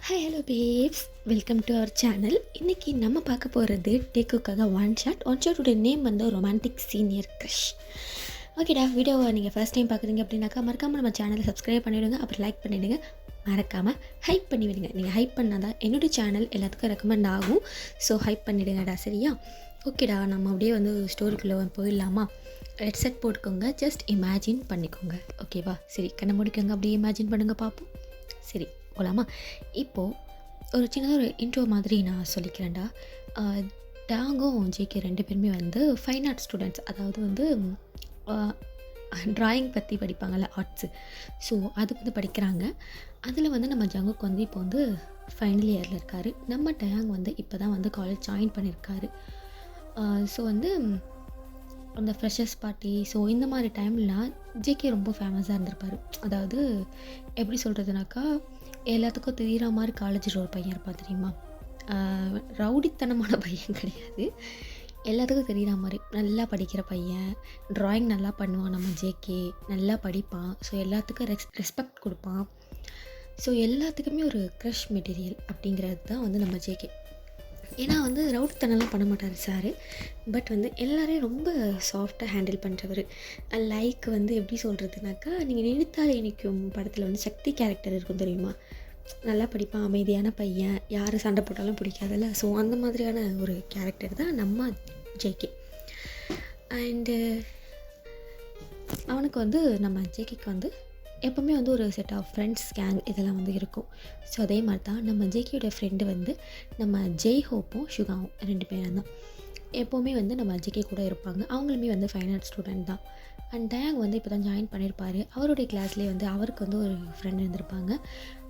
Hi hello babes, welcome to our channel. இன்றைக்கி நம்ம பார்க்க போகிறது டேக்குக்காக ஒன் ஷாட்டோடைய நேம் வந்து ரொமான்டிக் சீனியர் க்ரஷ். ஓகேடா, வீடியோவை நீங்கள் ஃபர்ஸ்ட் டைம் பார்க்குறீங்க அப்படின்னாக்கா மறக்காமல் நம்ம சேனலை சப்ஸ்கிரைப் பண்ணிவிடுங்க, அப்புறம் லைக் பண்ணிவிடுங்க, மறக்காமல் ஹைப் பண்ணிவிடுங்க. நீங்கள் ஹைப் பண்ணால் தான் என்னுடைய சேனல் எல்லாத்துக்கும் ரெக்கமெண்ட் ஆகும். ஸோ ஹைப் பண்ணிவிடுங்கடா, சரியா? ஓகேடா, நம்ம அப்படியே வந்து ஸ்டோரிக்குள்ளே போயிடலாமா? ஹெட்செட் போட்டுக்கோங்க, ஜஸ்ட் இமேஜின் பண்ணிக்கோங்க. ஓகேவா? சரி, கண்ணை முடிக்கோங்க, அப்படியே இமேஜின் பண்ணுங்கள் பார்ப்போம். சரி, போகலாமா? இப்போது ஒரு சின்னதாக ஒரு இன்ட்ரோ மாதிரி நான் சொல்லிக்கிறேன்டா. டாங்கும் ஜேகே ரெண்டு பேருமே வந்து ஃபைன் ஆர்ட் ஸ்டூடெண்ட்ஸ். அதாவது வந்து ட்ராயிங் பற்றி படிப்பாங்கள்ல, ஆர்ட்ஸு. ஸோ அது வந்து படிக்கிறாங்க. அதில் வந்து நம்ம ஜங்குக் வந்து இப்போ வந்து ஃபைனல் இயரில் இருக்கார். நம்ம டயாங் வந்து இப்போ தான் வந்து காலேஜ் ஜாயின் பண்ணியிருக்காரு. ஸோ வந்து அந்த ஃப்ரெஷர்ஸ் பார்ட்டி, ஸோ இந்த மாதிரி டைம்லாம் ஜேகே ரொம்ப ஃபேமஸாக இருந்திருப்பார். அதாவது எப்படி சொல்கிறதுனாக்கா, எல்லாத்துக்கும் தெரிகிற மாதிரி காலேஜில் ஒரு பையன் இருப்பான் தெரியுமா? ரவுடித்தனமான பையன் கிடையாது, எல்லாத்துக்கும் தெரிகிற மாதிரி நல்லா படிக்கிற பையன். ட்ராயிங் நல்லா பண்ணுவான் நம்ம ஜேகே, நல்லா படிப்பான். ஸோ எல்லாத்துக்கும் ரெஸ்பெக்ட் கொடுப்பான். ஸோ எல்லாத்துக்குமே ஒரு க்ரஷ் மெட்டீரியல் அப்படிங்கிறது தான் வந்து நம்ம ஜேகே. ஏன்னா வந்து ரவுடித்தனம்லாம் பண்ண மாட்டார் சார். பட் வந்து எல்லோரையும் ரொம்ப சாஃப்டாக ஹேண்டில் பண்ணுறவர். லைக் வந்து எப்படி சொல்கிறதுனாக்கா, நீங்கள் நினைத்தாலே இனிக்கும் படத்தில் வந்து சக்தி கேரக்டர் இருக்கும் தெரியுமா? நல்லா படிப்பான், அமைதியான பையன், யார் சண்டை போட்டாலும் பிடிக்காதல்ல. ஸோ அந்த மாதிரியான ஒரு கேரக்டர் தான் நம்ம ஜேகே. அண்டு அவனுக்கு வந்து நம்ம ஜேகேக்கு வந்து எப்போவுமே வந்து ஒரு செட் ஆஃப் ஃப்ரெண்ட்ஸ், கேங் இதெல்லாம் வந்து இருக்கும். ஸோ அதே மாதிரி தான் நம்ம ஜேகேயோட ஃப்ரெண்டு வந்து நம்ம ஜெய் ஹோப்பும் ஷுகாவும் ரெண்டு பேரும் தான் எப்போவுமே வந்து நம்ம ஜேகே கூட இருப்பாங்க. அவங்களுமே வந்து ஃபைன் ஆர்ட் ஸ்டூடெண்ட் தான். அண்ட் டயாங் வந்து இப்போ தான் ஜாயின் பண்ணியிருப்பார். அவருடைய கிளாஸ்லேயே வந்து அவருக்கு வந்து ஒரு ஃப்ரெண்டு இருந்திருப்பாங்க.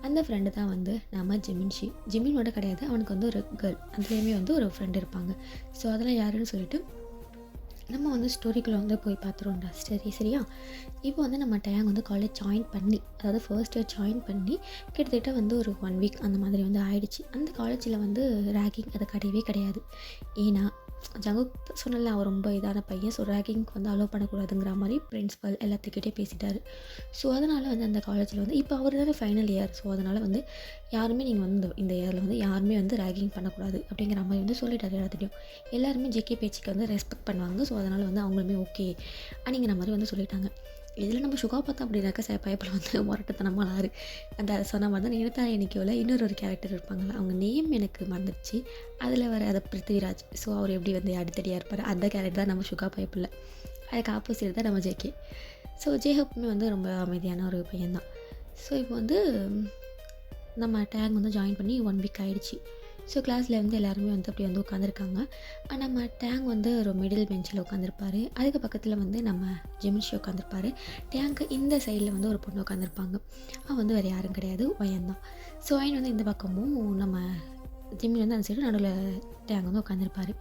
அந்த ஃப்ரெண்டு தான் வந்து நம்ம ஜிமின் மட்டும் கிடையாது, அவனுக்கு வந்து ஒரு கேர்ள், அதுலேயுமே வந்து ஒரு ஃப்ரெண்டு இருப்பாங்க. ஸோ அதெல்லாம் யாருன்னு சொல்லிட்டு நம்ம வந்து ஸ்டோரிக்குள்ளே வந்து போய் பார்த்துருவோம்டா. சரியா? இப்போ வந்து நம்ம டயாங் வந்து காலேஜ் ஜாயின் பண்ணி, அதாவது ஃபர்ஸ்ட் இயர் ஜாயின் பண்ணி கிட்டத்தட்ட வந்து ஒரு 1 வீக் அந்த மாதிரி வந்து ஆயிடுச்சு. அந்த காலேஜில் வந்து ரேகிங் அது கிடையவே கிடையாது. ஏன்னா ஜங்குக் சொன்னல, அவர் ரொம்ப இதான பையன். ஸோ ரேகிங்க்கு வந்து அலோவ் பண்ணக்கூடாதுங்கிற மாதிரி பிரின்ஸிபல் எல்லாத்துக்கிட்டே பேசிட்டார். ஸோ அதனால் வந்து அந்த காலேஜில் வந்து இப்போ அவர் தானே ஃபைனல் இயர். ஸோ அதனால் வந்து யாருமே நீங்கள் வந்து இந்த இயரில் வந்து யாருமே வந்து ரேகிங் பண்ணக்கூடாது அப்படிங்கிற மாதிரி வந்து சொல்லிட்டார் எல்லாத்துட்டையும். எல்லாருமே ஜேகே பேச்சுக்கு வந்து ரெஸ்பெக்ட் பண்ணுவாங்க. ஸோ அதனால் வந்து அவங்களுமே ஓகே அப்படிங்கிற மாதிரி வந்து சொல்லிட்டாங்க. இதில் நம்ம சுகா பார்த்தோம் அப்படின்னாக்கா பயப்பில் வந்து முரட்டத்தனமாக ஆறு அந்த சொன்ன மாதிரி தான் நினைத்தாலே இன்றைக்கியோவில் இன்னொரு கேரக்டர் இருப்பாங்களா, அவங்க நேம் எனக்கு மறந்துடுச்சு. அதில் வர அதை பிருத்திவிராஜ். ஸோ அவர் எப்படி வந்து அடித்தடியாக இருப்பார், அந்த கேரக்டர் தான் நம்ம சுகா பயப்பில். அதுக்கு ஆப்போசிட் தான் நம்ம ஜேகே. ஸோ ஜேஹப்புமே வந்து ரொம்ப அமைதியான ஒரு பையன் தான். ஸோ இப்போ வந்து நம்ம டேங் வந்து ஜாயின் பண்ணி 1 வீக் ஆகிடுச்சு. ஸோ கிளாஸில் வந்து எல்லாருமே வந்து அப்படி வந்து உட்காந்துருக்காங்க. நம்ம டேங் வந்து ஒரு மிடில் பெஞ்சில் உட்காந்துருப்பார். அதுக்கு பக்கத்தில் வந்து நம்ம ஜெமின்ஷி உட்காந்துருப்பார். டேங்க்கு இந்த சைடில் வந்து ஒரு பொண்ணு உட்காந்துருப்பாங்க. அவன் வந்து வேறு யாரும் கிடையாது, ஒயன் தான். ஸோ ஒயன் வந்து இந்த பக்கமும் நம்ம ஜிம்மின் வந்து அந்த சைடு, நடுவில் டேங் வந்து உட்காந்துருப்பார்.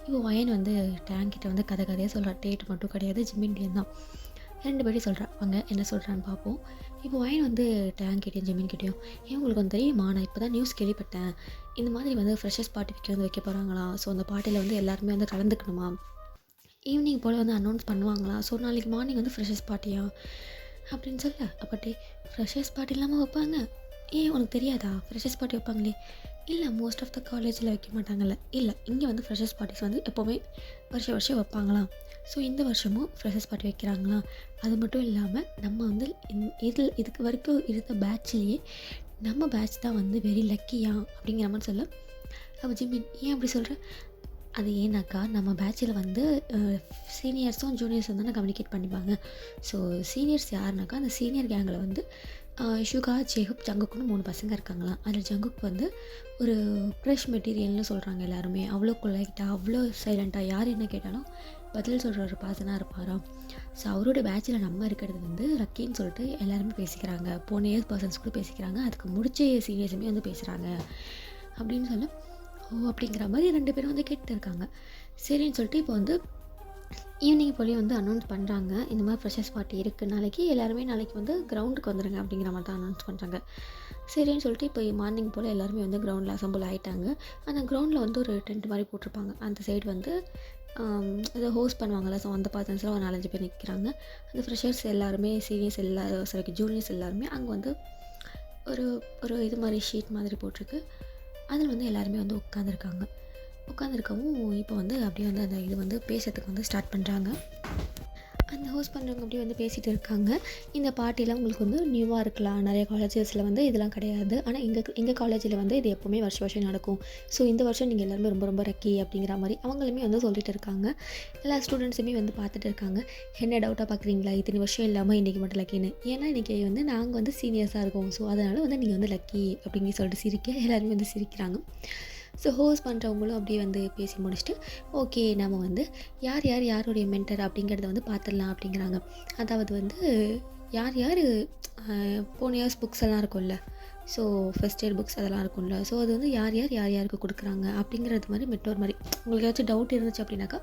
இப்போ ஒயன் வந்து டேங் கிட்ட வந்து கதையாக சொல்கிறார். டேட் மட்டும் கிடையாது, ஜிம்மின்லேயும் தான். 2 பேரையும் சொல்கிறான். வாங்க என்ன சொல்கிறான்னு பார்ப்போம். இப்போ ஒயன் வந்து டேங் கிட்டேயும் ஜிம்மின் கிட்டேயும், உங்களுக்கு வந்து தெரியுமா, நான் இப்போ தான் நியூஸ் கேள்விப்பட்டேன், இந்த மாதிரி வந்து ஃப்ரெஷர்ஸ் பார்ட்டி வந்து வைக்க போகிறாங்களாம். ஸோ அந்த பார்ட்டியில் வந்து எல்லாருமே வந்து கலந்துக்கணுமா, ஈவினிங் போல் வந்து அனௌன்ஸ் பண்ணுவாங்களா. ஸோ நாளைக்கு மார்னிங் வந்து ஃப்ரெஷர்ஸ் பார்ட்டியா அப்படின்னு சொல்ல, அப்பட்டே ஃப்ரெஷர்ஸ் பார்ட்டி இல்லாமல் வைப்பாங்க? ஏன் உனக்கு தெரியாதா? ஃப்ரெஷர்ஸ் பார்ட்டி வைப்பாங்களே. இல்லை, மோஸ்ட் ஆஃப் த காலேஜில் வைக்க மாட்டாங்கல்ல. இல்லை, இங்கே வந்து ஃப்ரெஷர்ஸ் பார்ட்டிஸ் வந்து எப்போவுமே வருஷம் வைப்பாங்களாம். ஸோ இந்த வருஷமும் ஃப்ரெஷர்ஸ் பார்ட்டி வைக்கிறாங்களாம். அது மட்டும் இல்லாமல் நம்ம வந்து இதுக்கு வரைக்கும் இருந்த பேட்ச்லேயே நம்ம பேட்ச் தான் வந்து வெரி லக்கியா அப்படிங்கிற மாதிரி சொல்ல. அப்போ ஜிம்மின், ஏன் அப்படி சொல்கிறேன்? அது ஏன்னாக்கா நம்ம பேட்சில் வந்து சீனியர்ஸும் ஜூனியர்ஸும் தானே கம்யூனிகேட் பண்ணிப்பாங்க. ஸோ சீனியர்ஸ் யாருனாக்கா, அந்த சீனியர் கேங்கில் வந்து ஷுகா, ஜேஹப், ஜங்குக்குன்னு 3 பசங்க இருக்காங்களாம். அதில் ஜங்குக் வந்து ஒரு க்ரஷ் மெட்டீரியல்னு சொல்கிறாங்க எல்லாருமே. அவ்வளோ கொலைட்டாக, அவ்வளோ சைலண்ட்டாக, யார் என்ன கேட்டாலும் பதில் சொல்கிற ஒரு பர்சனாக இருப்பாராம். ஸோ அவரோட பேட்சில் நம்ம இருக்கிறது வந்து லக்கின்னு சொல்லிட்டு எல்லாருமே பேசிக்கிறாங்க. போன இயர்ஸ் பர்சன்ஸ் கூட பேசிக்கிறாங்க, அதுக்கு முடிச்ச சீனியர்ஸுமே வந்து பேசுகிறாங்க அப்படின்னு சொல்ல, ஓ அப்படிங்கிற மாதிரி 2 பேரும் வந்து கேட்டு இருக்காங்க. சரின்னு சொல்லிட்டு இப்போ வந்து ஈவினிங் போலேயே வந்து அனௌன்ஸ் பண்ணுறாங்க, இந்த மாதிரி ஃப்ரெஷர்ஸ் பார்ட்டி இருக்குது நாளைக்கு, எல்லாருமே நாளைக்கு வந்து கிரவுண்டுக்கு வந்துடுங்க அப்படிங்கிற மாதிரி தான் அனௌன்ஸ் பண்ணுறாங்க. சரின்னு சொல்லிட்டு இப்போ மார்னிங் போல் எல்லாருமே வந்து கிரவுண்டில் அசம்பிள் ஆகிட்டாங்க. அந்த கிரவுண்டில் வந்து ஒரு டென்ட் மாதிரி போட்டிருப்பாங்க. அந்த சைடு வந்து அதை ஹோஸ்ட் பண்ணுவாங்கள்ல. ஸோ அந்த பர்சன்ஸில் ஒரு 4-5 பேர் நிற்கிறாங்க. அந்த ஃப்ரெஷர்ஸ் எல்லாருமே, சீனியர்ஸ் ஜூனியர்ஸ் எல்லாருமே அங்கே வந்து ஒரு ஒரு இது மாதிரி ஷீட் மாதிரி போட்டிருக்கு. அதில் வந்து எல்லாருமே வந்து உட்காந்துருக்காங்க. உட்காந்துருக்கவும் இப்போ வந்து அப்படியே வந்து அந்த இது வந்து பேசுறதுக்கு வந்து ஸ்டார்ட் பண்ணுறாங்க. அந்த ஹோஸ்ட் பண்ணுறவங்க அப்படியே வந்து பேசிகிட்டு இருக்காங்க. இந்த பார்ட்டிலாம் உங்களுக்கு வந்து நியூவாக இருக்கலாம். நிறைய காலேஜஸில் வந்து இதெல்லாம் கிடையாது. ஆனால் எங்கள் காலேஜில் வந்து இது எப்போவுமே வருஷம் வருஷம் நடக்கும். ஸோ இந்த வருஷம் நீங்கள் எல்லாருமே ரொம்ப ரொம்ப லக்கி அப்படிங்கிற மாதிரி அவங்களுமே வந்து சொல்லிட்டு இருக்காங்க. எல்லா ஸ்டூடெண்ட்ஸுமே வந்து பார்த்துட்டு இருக்காங்க. என்ன டவுட்டாக பார்க்குறீங்களா? இத்தனை வருஷம் இல்லாமல் இன்றைக்கி மட்டும் லக்கின்னு. ஏன்னா இன்றைக்கி வந்து நாங்கள் வந்து சீனியர்ஸாக இருக்கோம். ஸோ அதனால் வந்து நீங்கள் வந்து லக்கி அப்படின்னு சொல்லிட்டு எல்லாருமே வந்து சிரிக்கிறாங்க. ஸோ ஹோஸ்ட் பண்ணுறவங்களும் அப்படியே வந்து பேசி முடிச்சுட்டு, ஓகே நம்ம வந்து யாருடைய மென்டர் அப்படிங்கிறத வந்து பார்த்துடலாம் அப்படிங்கிறாங்க. அதாவது வந்து யார் போன இயர்ஸ் புக்ஸ் எல்லாம் இருக்கும்ல, ஸோ ஃபர்ஸ்ட் இயர் புக்ஸ் அதெல்லாம் இருக்கும்ல, ஸோ அது வந்து யாருக்கு கொடுக்குறாங்க அப்படிங்கிறது மாதிரி மெட்டோர் மாதிரி உங்களுக்கு ஏதாச்சும் டவுட் இருந்துச்சு அப்படின்னாக்கா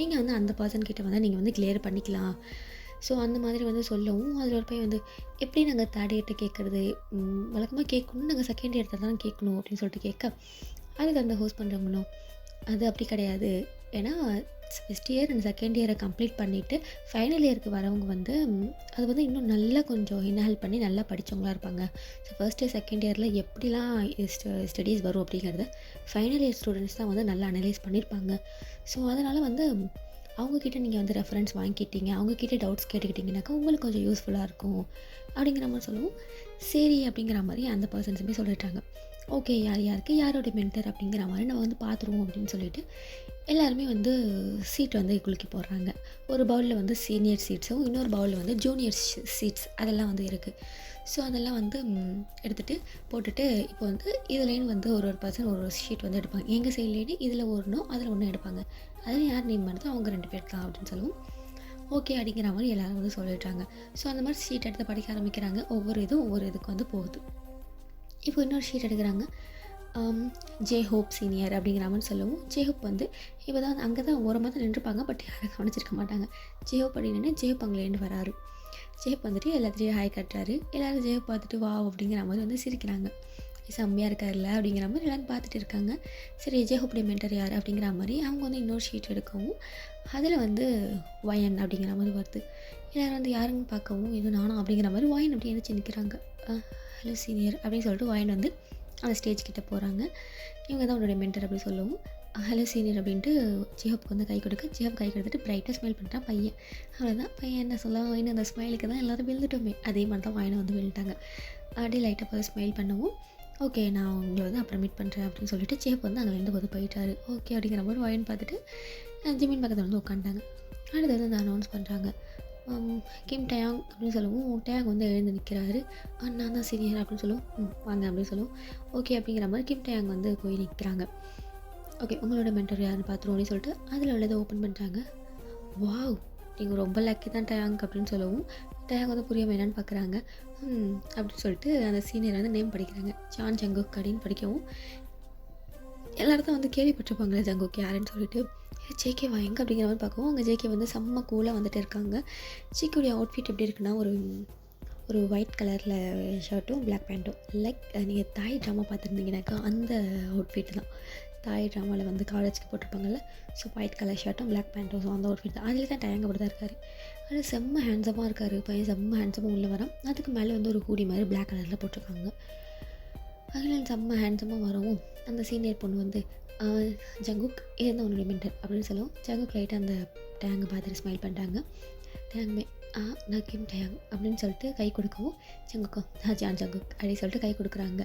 நீங்கள் வந்து அந்த பர்சன் கிட்ட வந்து நீங்கள் வந்து கிளியர் பண்ணிக்கலாம். ஸோ அந்த மாதிரி வந்து சொல்லவும் அதில் ஒரு பையன் வந்து எப்படி நாங்கள் தேர்ட் இயர்கிட்ட கேட்குறது, வழக்கமாக கேட்கணும், நாங்கள் செகண்ட் இயர்கிட்ட தான் கேட்கணும் அப்படின்னு சொல்லிட்டு கேட்க, அதுக்கு அந்த ஹோஸ்ட் பண்ணுறவங்களும் அது அப்படி கிடையாது. ஏன்னா ஃபஸ்ட் இயர் அண்ட் செகண்ட் இயரை கம்ப்ளீட் பண்ணிவிட்டு ஃபைனல் இயருக்கு வரவங்க வந்து அது வந்து இன்னும் நல்லா கொஞ்சம் இன்ஹால் பண்ணி நல்லா படித்தவங்களாக இருப்பாங்க. ஸோ ஃபர்ஸ்ட் இயர் செகண்ட் இயரில் எப்படிலாம் ஸ்டடீஸ் வரும் அப்படிங்கிறத ஃபைனல் இயர் ஸ்டூடெண்ட்ஸ் தான் வந்து நல்லா அனலைஸ் பண்ணியிருப்பாங்க. ஸோ அதனால் வந்து அவங்கக்கிட்ட நீங்கள் வந்து ரெஃபரன்ஸ் வாங்கிக்கிட்டீங்க, அவங்கக்கிட்ட டவுட்ஸ் கேட்டுக்கிட்டிங்கனாக்கா உங்களுக்கு கொஞ்சம் யூஸ்ஃபுல்லாக இருக்கும் அப்படிங்கிற மாதிரி சொல்லவும், சரி அப்படிங்கிற மாதிரி அந்த பர்சன்ஸுமே சொல்லிட்டாங்க. ஓகே யாருக்கு யாரோட மென்டர் அப்படிங்கிற மாதிரி நம்ம வந்து பார்த்துருவோம் அப்படின்னு சொல்லிட்டு எல்லாருமே வந்து சீட் வந்து குலுக்கி போடுறாங்க. ஒரு பவுலில் வந்து சீனியர் சீட்ஸும் இன்னொரு பவுலில் வந்து ஜூனியர் சீட்ஸ் அதெல்லாம் வந்து இருக்குது. ஸோ அதெல்லாம் வந்து எடுத்துகிட்டு போட்டுட்டு இப்போ வந்து இதுலேன்னு வந்து ஒரு பர்சன் ஒரு ஷீட் வந்து எடுப்பாங்க. எங்கள் சைட்லேன்னு இதில் ஒன்றும் அதில் ஒன்றும் எடுப்பாங்க. அதில் யார் நேம் பண்ணுதோ அவங்க 2 பேர் தான் அப்படின்னு சொல்லுவோம். ஓகே அப்படிங்கிற மாதிரி எல்லோரும் வந்து சொல்லிட்டாங்க. ஸோ அந்த மாதிரி ஷீட் எடுத்து படிக்க ஆரம்பிக்கிறாங்க. ஒவ்வொரு இதுக்கு வந்து போகுது. இப்போ இன்னொரு ஷீட் எடுக்கிறாங்க. ஜே ஹோப் சீனியர் அப்படிங்கிற மாதிரி சொல்லவும், ஜே ஹோப் வந்து இப்போ தான் அங்கே தான் ஓரமாக தான் நின்றுப்பாங்க. பட் யாரும் கவனிச்சிருக்க மாட்டாங்க. ஜே ஹோப் அப்படின்னு ஜே ஹோப் அங்கேலேருந்து வராரு. ஜே ஹோப் வந்துட்டு எல்லாத்தையும் ஹாய் கட்டுறாரு. எல்லோரும் ஜே ஹோப் பார்த்துட்டு வா அப்படிங்கிற மாதிரி வந்து சிரிக்கிறாங்க. செம்மையாக இருக்கார்ல அப்படிங்கிற மாதிரி எல்லோரும் பார்த்துட்டு இருக்காங்க. சரி ஜே ஹோப்புடைய மென்டர் யார் அப்படிங்கிற மாதிரி அவங்க வந்து இன்னொரு ஷீட் எடுக்கவும் அதில் வந்து வயன் அப்படிங்கிற மாதிரி வருது. எல்லோரும் வந்து யாருன்னு பார்க்கவும் இது நானும் அப்படிங்கிற மாதிரி வயன் அப்படி எழுந்திரிச்சு நிற்கிறாங்க. ஹலோ சீனியர் அப்படின்னு சொல்லிட்டு வயன் வந்து அந்த ஸ்டேஜ் கிட்டே போகிறாங்க. இவங்க தான் உன்னுடைய மென்டர் அப்படி சொல்லவும், ஹலோ சீனியர் அப்படின்ட்டு ஜேஹோப்க்கு வந்து கை கொடுக்க, ஜேஹோப் கை கொடுத்துட்டு பிரைட்டாக ஸ்மைல் பண்ணுறான் பையன். அவ்வளோதான் பையன் என்ன சொல்ல இன்னும் அந்த ஸ்மைலுக்கு தான் எல்லோரும் விழுந்துட்டோமே, அதே மாதிரி தான் வயனை வந்து விழுந்துட்டாங்க. அப்படியே லைட்டாக பார்த்து ஸ்மைல் பண்ணவும், ஓகே நான் உங்களை வந்து அப்புறம் மீட் பண்ணுறேன் அப்படின்னு சொல்லிட்டு ஜேஹோப் வந்து அங்கேருந்து போது போயிட்டாரு. ஓகே அப்படிங்கிற மாதிரி வயன் பார்த்துட்டு ஜிமின் பக்கத்தில் வந்து உட்காந்துட்டாங்க. அடுத்து வந்து அந்த அனௌன்ஸ் பண்ணுறாங்க. கிம் டயாங் அப்படின்னு சொல்லவும் டயாங் வந்து எழுந்து நிற்கிறாரு. நான் தான் சீனியர் அப்படின்னு சொல்லுவோம், வாங்க அப்படின்னு சொல்லுவோம். ஓகே அப்படிங்கிற மாதிரி கிம் டயாங் வந்து போய் நிற்கிறாங்க. ஓகே உங்களோட மென்டர் யாருன்னு பார்த்துருவோம் அப்படின்னு சொல்லிட்டு அதில் உள்ளதை ஓப்பன் பண்ணுறாங்க. வாவ் நீங்கள் ரொம்ப லக்கி தான் டயாங் அப்படின்னு சொல்லவும் டயாங் வந்து புரியாமல் என்னென்னு பார்க்குறாங்க. அப்படின்னு சொல்லிட்டு அந்த சீனியர் வந்து நேம் படிக்கிறாங்க. ஜான் ஜங்குக் அப்படின்னு படிக்கவும் எல்லோரும் தான் வந்து கேள்விப்பட்டிருப்பாங்களே ஜங்குக் யாருன்னு சொல்லிட்டு ஜேகே வா எங்கே அப்படிங்கிற மாதிரி பார்க்கவும் அங்கே ஜேகே வந்து செம்ம கூலாக வந்துட்டு இருக்காங்க. ஜேகேடைய அவுட்ஃபிட் எப்படி இருக்குன்னா ஒரு ஒயிட் கலரில் ஷர்ட்டும் பிளாக் பேண்ட்டும், லைக் நீங்கள் தாய் ட்ராமா பார்த்துருந்தீங்கன்னாக்கா அந்த அவுட்ஃபிட் தான். தாய் ட்ராமாவில் வந்து காலேஜுக்கு போட்டிருப்பாங்கல்ல, ஸோ ஒயிட் கலர் ஷர்ட்டும் பிளாக் பேண்ட்டும், ஸோ அந்த அவுட்ஃபிட் தான். அதில் தான் டயங்க அப்படி தான் இருக்கார். ஆனால் செம்ம ஹேண்ட்ஸமாக இருக்கார் பையன், செம்ம ஹேண்ட்ஸமாக உள்ளே வரான். அதுக்கு மேலே வந்து ஒரு ஹூடி மாதிரி பிளாக் கலரில் போட்டிருக்காங்க. அதில் செம்ம ஹேண்ட்ஸமாக வரவும் அந்த சீனியர் பொண்ணு வந்து ஜங்குக் இதுதான் உன்னுடைய மென்டர் அப்படின்னு சொல்லுவோம். ஜங்குக் லைட்டாக அந்த டேங்கை பார்த்துட்டு ஸ்மைல் பண்ணுறாங்க. டேங்குமே நான் கிம் டயாங் அப்படின்னு சொல்லிட்டு கை கொடுக்கவும் ஜங்குக்கும் ஜான் ஜங்குக் அப்படின்னு சொல்லிட்டு கை கொடுக்குறாங்க.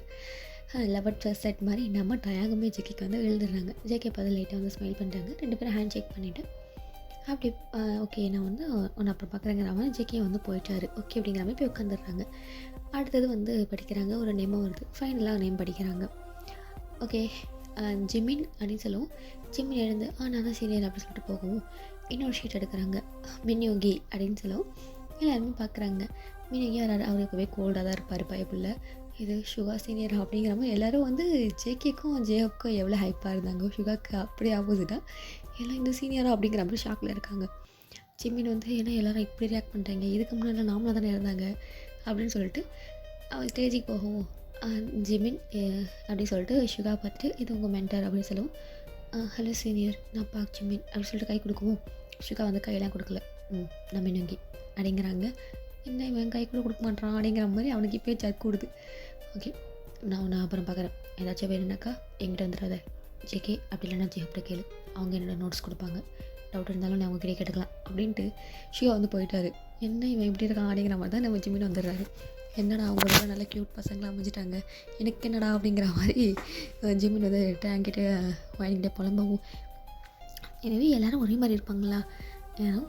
லெவட் ஃபர்ஸ்ட் செட் மாதிரி நம்ம டயாங்குமே ஜெக்கிக்கு வந்து எழுதுறாங்க. ஜெக்கி பார்த்து லைட்டாக வந்து ஸ்மைல் பண்ணுறாங்க. 2 பேரும் ஹேண்ட் ஷேக் பண்ணிவிட்டு அப்படி ஓகே நான் வந்து ஒன்று அப்புறம் பார்க்குறேங்கிற மாதிரி ஜெக்கியை வந்து போயிட்டாரு. ஓகே அப்படிங்கிற மாதிரி போய் உட்காந்துடுறாங்க. அடுத்தது வந்து படிக்கிறாங்க. ஒரு நேமாக வருது. ஃபைனலாக நேம் படிக்கிறாங்க. ஓகே ஜிமின் அப்படின்னு சொல்லுவோம். ஜிமின் எழுந்து நான் தான் சீனியர் அப்படின்னு சொல்லிட்டு போகவும் இன்னொரு ஷீட் எடுக்கிறாங்க. மின்யோகி அப்படின்னு சொல்லுவோம். எல்லாருமே பார்க்குறாங்க. மின்யோகி அவர் எப்போவே கோல்டாக தான் இருப்பார் பயப்புள்ள. இது சுகா சீனியர் அப்படிங்கிற மாதிரி எல்லோரும் வந்து ஜேகேக்கும் ஜேஹப்க்கும் எவ்வளோ ஹைப்பாக இருந்தாங்க. சுகாக்கு அப்படியே ஆப்போசிட்டாக எல்லாம் இந்த சீனியராக அப்படிங்கிற மாதிரி ஷாக்கில் இருக்காங்க. ஜிமின் வந்து ஏன்னா எல்லோரும் இப்படி ரியாக்ட் பண்ணுறாங்க, இதுக்கு முன்னாடி நாமளாக தானே இருந்தாங்க அப்படின்னு சொல்லிட்டு அவன் ஸ்டேஜுக்கு போகவும் ஜிமின் அப்படின்னு சொல்லிட்டு சுகா பார்த்துட்டு இது உங்கள் மென்டர் அப்படின்னு சொல்லுவோம். ஹலோ சீனியர் நான் பாக் ஜிமின் அப்படின்னு சொல்லிட்டு கை கொடுக்கவும் சுகா வந்து கையெல்லாம் கொடுக்கல. நான் மின்னுங்கி அப்படிங்கிறாங்க. என்ன இவன் கை கூட கொடுக்க மாட்டான் அப்படிங்கிற மாதிரி அவனுக்கு இப்போயே சக் கூடுது. ஓகே, நான் அப்புறம் பார்க்குறேன். ஏதாச்சும் வேணும்னாக்கா என்கிட்ட வந்துடாத ஜேகே, அப்படி இல்லைன்னா ஜிஹப்ட்ட கேளு, அவங்க என்னோட நோட்ஸ் கொடுப்பாங்க, டவுட் இருந்தாலும் நான் அவங்ககிட்டே கேட்டுக்கலாம் அப்படின்ட்டு ஷிவா வந்து போயிட்டாரு. என்ன இவன் இப்படி இருக்கான் அப்படிங்கிற மாதிரி தான் நம்ம ஜிம்மின் வந்துடுறாரு. என்னடா அவங்களோட நல்ல க்யூட் பசங்களாக அமைஞ்சிட்டாங்க, எனக்கு என்னடா அப்படிங்கிற மாதிரி ஜிம்மின் வந்து டேங்கிட்ட வாங்கிக்கிட்டே புலம்பவும். எனவே எல்லோரும் ஒரே மாதிரி இருப்பாங்களா,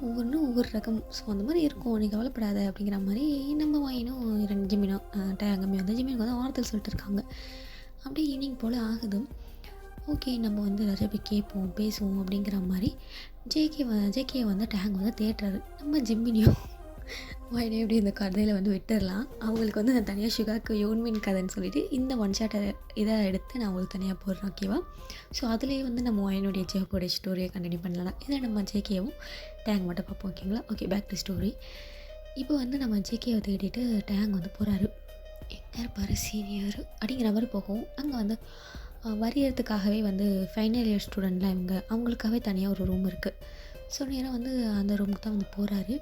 ஒவ்வொன்றும் ஒவ்வொரு ரகம், ஸோ அந்த மாதிரி இருக்கும், நீ கவலைப்படாத அப்படிங்கிற மாதிரி நம்ம வாங்கினும் 2 ஜிம்மினும் டேங்கமே வந்து ஜிம்மினுக்கு வந்து ஆறுதல் சொல்லிட்டு இருக்காங்க. அப்படியே ஈவினிங் போல் ஆகுது. ஓகே, நம்ம வந்து நிறைய போய் கேட்போம் பேசுவோம் அப்படிங்கிற மாதிரி ஜேகே வந்து டேங் வந்து தேடுறாரு. நம்ம ஜிம்மினியும் வாயினே எப்படி இந்த கதையில் வந்து விட்டுடலாம். அவங்களுக்கு வந்து நான் தனியாக ஷுகாக்கு யோன்மின் கதைன்னு சொல்லிட்டு இந்த ஒன் ஷாட்டை இதை எடுத்து நான் உங்களுக்கு தனியாக போடுறேன். ஓகேவா? ஸோ அதுலேயே வந்து நம்ம வாயினுடைய ஜேகோடைய ஸ்டோரியை கண்டினியூ பண்ணலாம். இதை நம்ம ஜேகேவும் டேங் மட்டும் பார்ப்போம். ஓகேங்களா? Okay, back to story. இப்போ வந்து நம்ம ஜேகேவை தேடிட்டு டேங் வந்து போகிறாரு. எங்கே இருப்பார் சீனியர் அப்படிங்கிற மாதிரி போகும். அங்கே வந்து வரையறதுக்காகவே வந்து ஃபைனல் இயர் ஸ்டூடெண்ட்லாம் அவங்களுக்காகவே தனியாக ஒரு ரூம் இருக்குது. ஸோ நேராக வந்து அந்த ரூமுக்கு தான் வந்து போகிறாரு.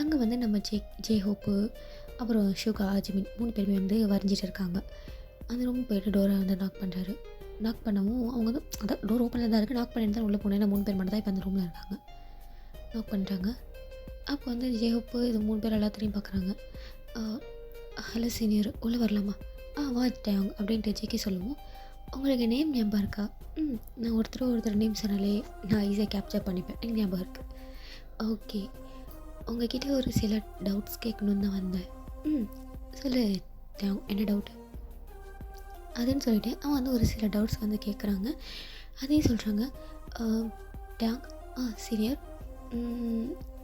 அங்கே வந்து நம்ம ஜே-ஹோப்பு அப்புறம் ஷுகா, ஜிமின் 3 பேருமே வந்து வரைஞ்சிட்டு இருக்காங்க. அந்த ரூமுக்கு போய்ட்டு டோரை வந்து நாக் பண்ணுறாரு. நாக் பண்ணவும் அவங்க வந்து அதான் டோர் ஓப்பனில் தான் இருக்குது. நாக் பண்ணிட்டு தான் உள்ளே போனேன். ஏன்னா 3 பேர் மட்டும் தான் இப்போ அந்த ரூமில் இருக்காங்க. நாக் பண்ணுறாங்க. அப்போ வந்து ஜே-ஹோப்பு இது 3 பேர் எல்லாத்தையும் பார்க்குறாங்க. ஹலோ சீனியர், உள்ளே வரலாமா? வாட்டேன் அப்படின்ட்டு ஜேகே சொல்லுவோம். உங்களுக்கு நேம் ஞாபகம் இருக்கா? நான் ஒருத்தர் நேம் சொன்னாலே நான் ஈஸியாக கேப்சர் பண்ணிப்பேன், எனக்கு ஞாபகம் இருக்குது. ஓகே, உங்ககிட்ட ஒரு சில டவுட்ஸ் கேட்கணுன்னு தான் வந்தேன். சொல்லு என்ன டவுட்டு அதுன்னு சொல்லிட்டு அவன் வந்து ஒரு சில டவுட்ஸ் வந்து கேட்குறாங்க. அதையும் சொல்கிறாங்க. டேங், சீனியர்,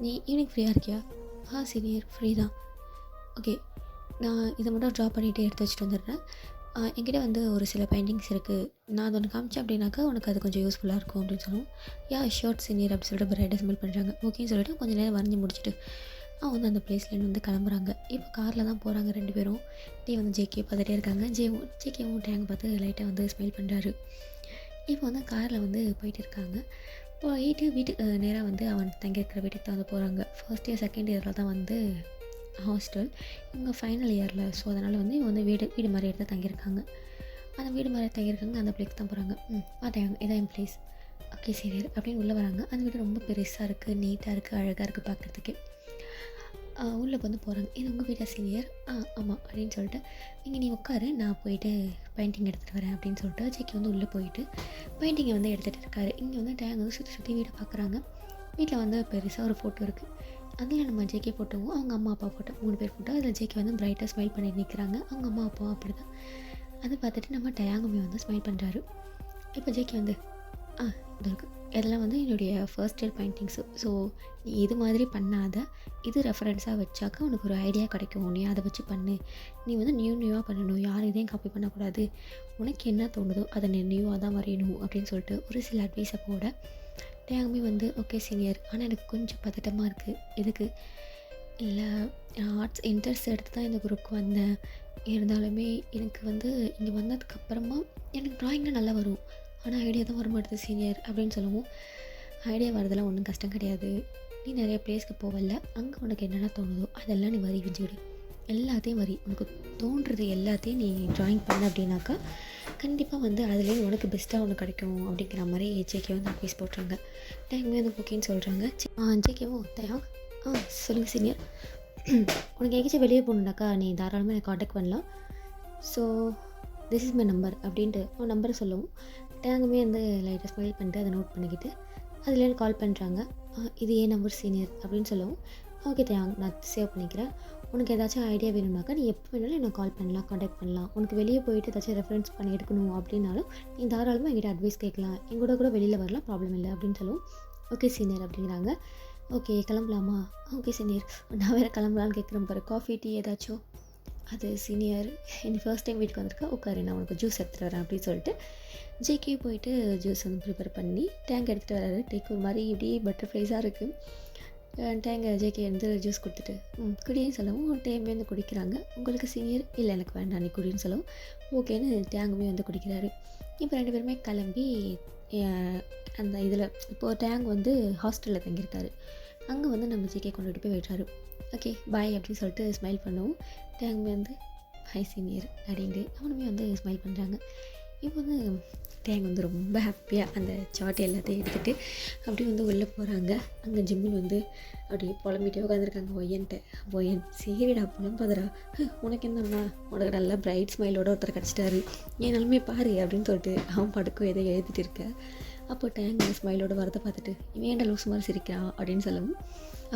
நீ ஈவினிங் ஃப்ரீயாக இருக்கியா? சீனியர் ஃப்ரீ தான். ஓகே, நான் இதை மட்டும் ட்ரா பண்ணிவிட்டு எடுத்து வச்சுட்டு வந்துடுறேன். என்கிட்ட வந்து ஒரு சில பெயிண்டிங்ஸ் இருக்குது, நான் அதை ஒன்று காமிச்சேன் அப்படின்னாக்கா உனக்கு அது கொஞ்சம் யூஸ்ஃபுல்லாக இருக்கும் அப்படின்னு சொல்லுவோம். ஷார்ட் சீனியர் அப்படின்னு சொல்லிட்டு பிரைட்டாக ஸ்மெல் பண்ணுறாங்க. ஓகேன்னு சொல்லிட்டு கொஞ்சம் நேரம் வரைஞ்சி முடிச்சுட்டு அவன் வந்து அந்த பிளேஸ்லேருந்து வந்து கிளம்புறாங்க. இப்போ காரில் தான் போகிறாங்க 2 பேரும். வந்து ஜேகே பார்த்துட்டே இருக்காங்க. ஜேகேவும் டேங் பார்த்து லைட்டாக வந்து ஸ்மெல் பண்ணுறாரு. இப்போ வந்து காரில் வந்து போயிட்டு இருக்காங்க. போயிட்டு வீட்டுக்கு நேராக வந்து அவன் தங்கியிருக்கிற வீட்டுக்கு தான் வந்து போகிறாங்க. ஃபர்ஸ்ட் இயர் செகண்ட் இயரில் தான் வந்து ஹாஸ்டல், இவங்க ஃபைனல் இயரில். ஸோ அதனால் வந்து இவங்க வந்து வீடு மாதிரி எடுத்து தங்கியிருக்காங்க. அந்த வீடு மாதிரி தங்கியிருக்காங்க, அந்த பிளேஸ்க்கு தான் போகிறாங்க. பார்த்தேன், இதான் என் பிளேஸ். ஓகே சீனியர் அப்படின்னு உள்ளே வராங்க. அந்த வீடு ரொம்ப பெருசாக இருக்குது, நீட்டாக இருக்குது, அழகாக இருக்குது பார்க்குறதுக்கு. உள்ளே வந்து போகிறாங்க. இது உங்கள் வீட்டா சீனியர்? ஆமாம் அப்படின்னு சொல்லிட்டு, இங்கே நீ உட்காரு, நான் போயிட்டு பெயிண்டிங் எடுத்துகிட்டு வரேன் அப்படின்னு சொல்லிட்டு ஜேகே வந்து உள்ளே போயிட்டு பெயிண்டிங்கை வந்து எடுத்துகிட்டு இருக்காரு. இங்கே வந்து டேங் வந்து சுற்றி வீடை பார்க்குறாங்க. வீட்டில் வந்து பெருசாக ஒரு ஃபோட்டோ இருக்குது. அதில் நம்ம ஜேகே ஃபோட்டோவும் அவங்க அம்மா அப்பா ஃபோட்டோ 3 பேர் ஃபோட்டோ. அதில் ஜேகே வந்து பிரைட்டாக ஸ்மைல் பண்ணிட்டு நிற்கிறாங்க. அவங்க அம்மா அப்பாவும் அப்படி தான். அதை பார்த்துட்டு நம்ம டேங்குமே வந்து ஸ்மைல் பண்ணுறாரு. இப்போ ஜேகே வந்து இது இருக்குது, இதெல்லாம் வந்து என்னுடைய ஃபர்ஸ்ட் இயர் பெயிண்டிங்ஸு. ஸோ நீ இது மாதிரி பண்ணாத, இது ரெஃபரன்ஸாக வச்சாக்கா உனக்கு ஒரு ஐடியா கிடைக்கும், நீ அதை வச்சு பண்ணு. நீ வந்து நியூவாக பண்ணணும், யாரும் இதையும் காப்பி பண்ணக்கூடாது, உனக்கு என்ன தோணுதோ அதை நீ நியூவாக தான் வரையணும் அப்படின்னு சொல்லிட்டு ஒரு சில அட்வைஸை போட டேங்குமே வந்து ஓகே சீனியர், ஆனால் எனக்கு கொஞ்சம் பதட்டமாக இருக்குது. எதுக்கு? இல்லை, ஆர்ட்ஸ் இன்ட்ரெஸ்ட் எடுத்து தான் இந்த குரூப்புக்கு வந்தேன். இருந்தாலுமே எனக்கு வந்து இங்கே வந்ததுக்கப்புறமா எனக்கு ட்ராயிங்கில் நல்லா வரும், ஆனால் ஐடியா தான் வர மாட்டேது சீனியர் அப்படின்னு சொல்லுவோம். ஐடியா வரதெல்லாம் ஒன்றும் கஷ்டம் கிடையாது, நீ நிறைய பிளேஸ்க்கு போவல, அங்கே உனக்கு என்னென்ன தோணுதோ அதெல்லாம் நீ வரி விஞ்சுவிடு, எல்லாத்தையும் வரி, உனக்கு தோன்றுறது எல்லாத்தையும் நீ ட்ராயிங் பண்ண அப்படின்னாக்கா கண்டிப்பாக வந்து அதுலேயே உனக்கு பெஸ்ட்டாக ஒன்று கிடைக்கும் அப்படிங்கிற மாதிரி ஜேகே வந்து அட்வைஸ் போட்டுறாங்க. டேங்குமே வந்து ஓகேன்னு சொல்கிறாங்க. ஜேகேவும் தயா சொல்லுங்கள் சீனியர், உனக்கு எங்கேயாச்சும் வெளியே போகணுன்னாக்கா நீ தாராளமாக எனக்கு காண்டாக்ட் பண்ணலாம். So this is my number அப்படின்ட்டு அவன் நம்பரை சொல்லவும் டேங்குமே வந்து லைட்டாக ஸ்மைல் பண்ணிட்டு அதை நோட் பண்ணிக்கிட்டு அதுலேருந்து கால் பண்ணுறாங்க. இது ஏன் நம்பர் சீனியர் அப்படின்னு சொல்லவும் ஓகே தேங்க், நான் சேவ் பண்ணிக்கிறேன். உனக்கு ஏதாச்சும் ஐடியா வேணும்னாக்கா நீ எப்போ வேணாலும் எனக்கு கால் பண்ணலாம், காண்டாக்ட் பண்ணலாம். உனக்கு வெளியே போயிட்டு ஏதாச்சும் ரெஃபரன்ஸ் பண்ணி எடுக்கணும் அப்படின்னாலும் நீ தாராளமாக என்கிட்ட அட்வைஸ் கேட்கலாம், கூட வெளியில் வரலாம், ப்ராப்ளம் இல்லை அப்படின்னு சொல்லுவோம். ஓகே சீனியர் அப்படிங்கிறாங்க. ஓகே கிளம்பலாமா? ஓகே சீனியர், நான் வேறு கிளம்பலான்னு கேட்குறேன் பாரு, காஃபி டீ ஏதாச்சும்? அது சீனியர், இன்னைக்கு ஃபர்ஸ்ட் டைம் வீட்டுக்கு வந்திருக்கா, உட்காரு நான் உனக்கு ஜூஸ் எடுத்துகிட்டு வரேன் அப்படின்னு சொல்லிட்டு ஜேகே போயிட்டு ஜூஸ் வந்து ப்ரிப்பேர் பண்ணி டேங்க் எடுத்துகிட்டு வராரு. டேக் ஒரு மாதிரி இப்படி பட்டர்ஃப்ளைஸாக இருக்குது. டேங்கை ஜேகே வந்து ஜூஸ் கொடுத்துட்டு குடின்னு சொல்லவும் டேங்குமே வந்து குடிக்கிறாங்க. உங்களுக்கு சீனியர்? இல்லை எனக்கு வேண்டாம் நீ குடின்னு சொல்லவும் ஓகேன்னு டேங்குமே வந்து குடிக்கிறாரு. இப்போ 2 பேருமே கிளம்பி அந்த இதில் இப்போது டேங் வந்து ஹாஸ்டலில் தங்கியிருக்காரு. அங்கே வந்து நம்ம ஜேகே கொண்டுகிட்டு போய் விடுறாரு. ஓகே பாய் அப்படின்னு சொல்லிட்டு ஸ்மைல் பண்ணுவோம். டேங்குமே வந்து ஹாய் சீனியர் அப்படின்ட்டு அவனுமே வந்து ஸ்மைல் பண்ணுறாங்க. இப்போ வந்து டேங் வந்து ரொம்ப ஹாப்பியாக அந்த சார்ட் எல்லாத்தையும் எடுத்துகிட்டு அப்படியே வந்து உள்ளே போகிறாங்க. அங்கே ஜிம்மின் வந்து அப்படியே புலம்பிட்டே உட்காந்துருக்காங்க ஒய்யன்ட்டு. ஒய்யன் சரிடா புலம்பாதடா, உனக்கு என்னன்னா உனக்கு நல்லா பிரைட் ஸ்மைலோட ஒருத்தர் கிடச்சிட்டாரு, என் நிலமே பாரு அப்படின்னு சொல்லிட்டு அவன் படுக்கும் எதை எழுதிட்டு இருக்க. அப்போ டேங் ஸ்மைலோட வரதை பார்த்துட்டு இவன் ஏன்டா லூஸ் மாதிரி சிரிக்கிறான் அப்படின்னு சொல்லவும்,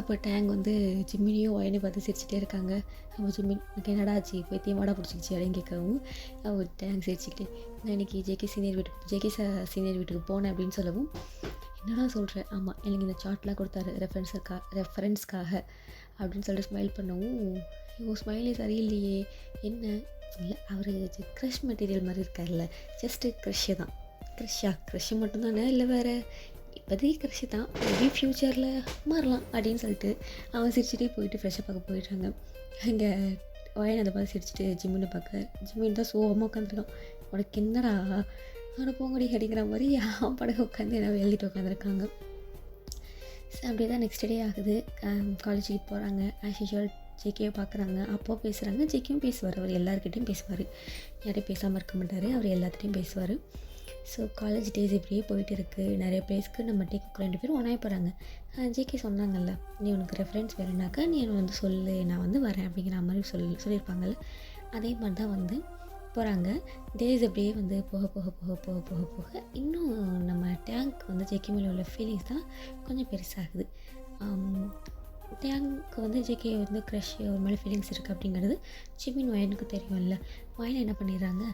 அப்போ டேங் வந்து ஜிம்மினியும் ஒயனையும் பார்த்து சிரிச்சிட்டே இருக்காங்க. அப்போ ஜிம்மின் எனக்கு என்னடா ஆச்சு பைத்தியமாடா பிடிச்சிக்கிச்சு அப்படின்னு கேட்கவும், அப்போ டேங் சிரிச்சுக்கிட்டு நான் இன்றைக்கி ஜேகே சீனியர் வீட்டுக்கு போனேன் அப்படின்னு சொல்லவும், என்னடா சொல்கிறேன், ஆமாம் எனக்கு இந்த சார்ட்லாம் கொடுத்தாரு ரெஃபரன்ஸ்க்காக அப்படின்னு சொல்லிட்டு ஸ்மைல் பண்ணவும், ஸ்மைலே சரியில்லையே என்ன இல்லை அவர் க்ரஷ் மெட்டீரியல் மாதிரி இருக்கார்ல, ஜஸ்ட்டு க்ரஷ்ஷு தான். க்ரஷ்ஷு மட்டும்தானே இல்லை வேறு, இப்போதைக்கு க்ரஷ்ஷு தான், மேபி ஃப்யூச்சரில் மாறலாம் அப்படின்னு சொல்லிட்டு அவன் சிரிச்சுட்டே போயிட்டு ஃப்ரெஷ்ஷாக பார்க்க போயிட்டாங்க. அங்கே ஒயன் அதை பார்த்து சிரிச்சுட்டு ஜிம்மினை பார்க்க, ஜிம்மின் தான் சோகமாக உட்காந்துருக்கான். உனக்கு என்னடா அவனை போங்கடி அப்படிங்கிற மாதிரி அவன் படகு உட்காந்து என்ன எழுதிட்டு உட்காந்துருக்காங்க. ஸோ அப்படியே தான் நெக்ஸ்ட் டே ஆகுது. காலேஜுக்கு போகிறாங்க. ஆஸ் யூஷுவல் ஜேகேவை பார்க்குறாங்க. அப்போ பேசுகிறாங்க. ஜேகேவும் பேசுவார். அவர் எல்லாருக்கிட்டையும் பேசுவார், யாரையும் பேசாமல் இருக்க மாட்டார். அவர் எல்லாத்துட்டையும் பேசுவார். ஸோ காலேஜ் டேஸ் இப்படியே போயிட்டு இருக்குது. நிறைய பிளேஸ்க்கு நம்ம டேக்கு 2 பேரும் ஒன்றா போகிறாங்க. ஜேகே சொன்னாங்கல்ல, நீ உனக்கு ரெஃபரன்ஸ் வேணும்னாக்கா நீ வந்து சொல்லு, நான் வந்து வரேன் அப்படிங்கிற மாதிரி சொல்லியிருப்பாங்கல்ல. அதே மாதிரி தான் வந்து போகிறாங்க. டேஸ் அப்படியே வந்து போக போக போக போக போக போக இன்னும் நம்ம டேங்க் வந்து ஜேகே மேலே உள்ள ஃபீலிங்ஸ் தான் கொஞ்சம் பெருசாகுது. டேங்க்கு வந்து ஜேகே வந்து க்ரஷ் ஒரு மேலே ஃபீலிங்ஸ் இருக்குது அப்படிங்கிறது ஜிம்மின் ஒயனுக்கு தெரியும்ல. ஒயன் என்ன பண்ணிடுறாங்க,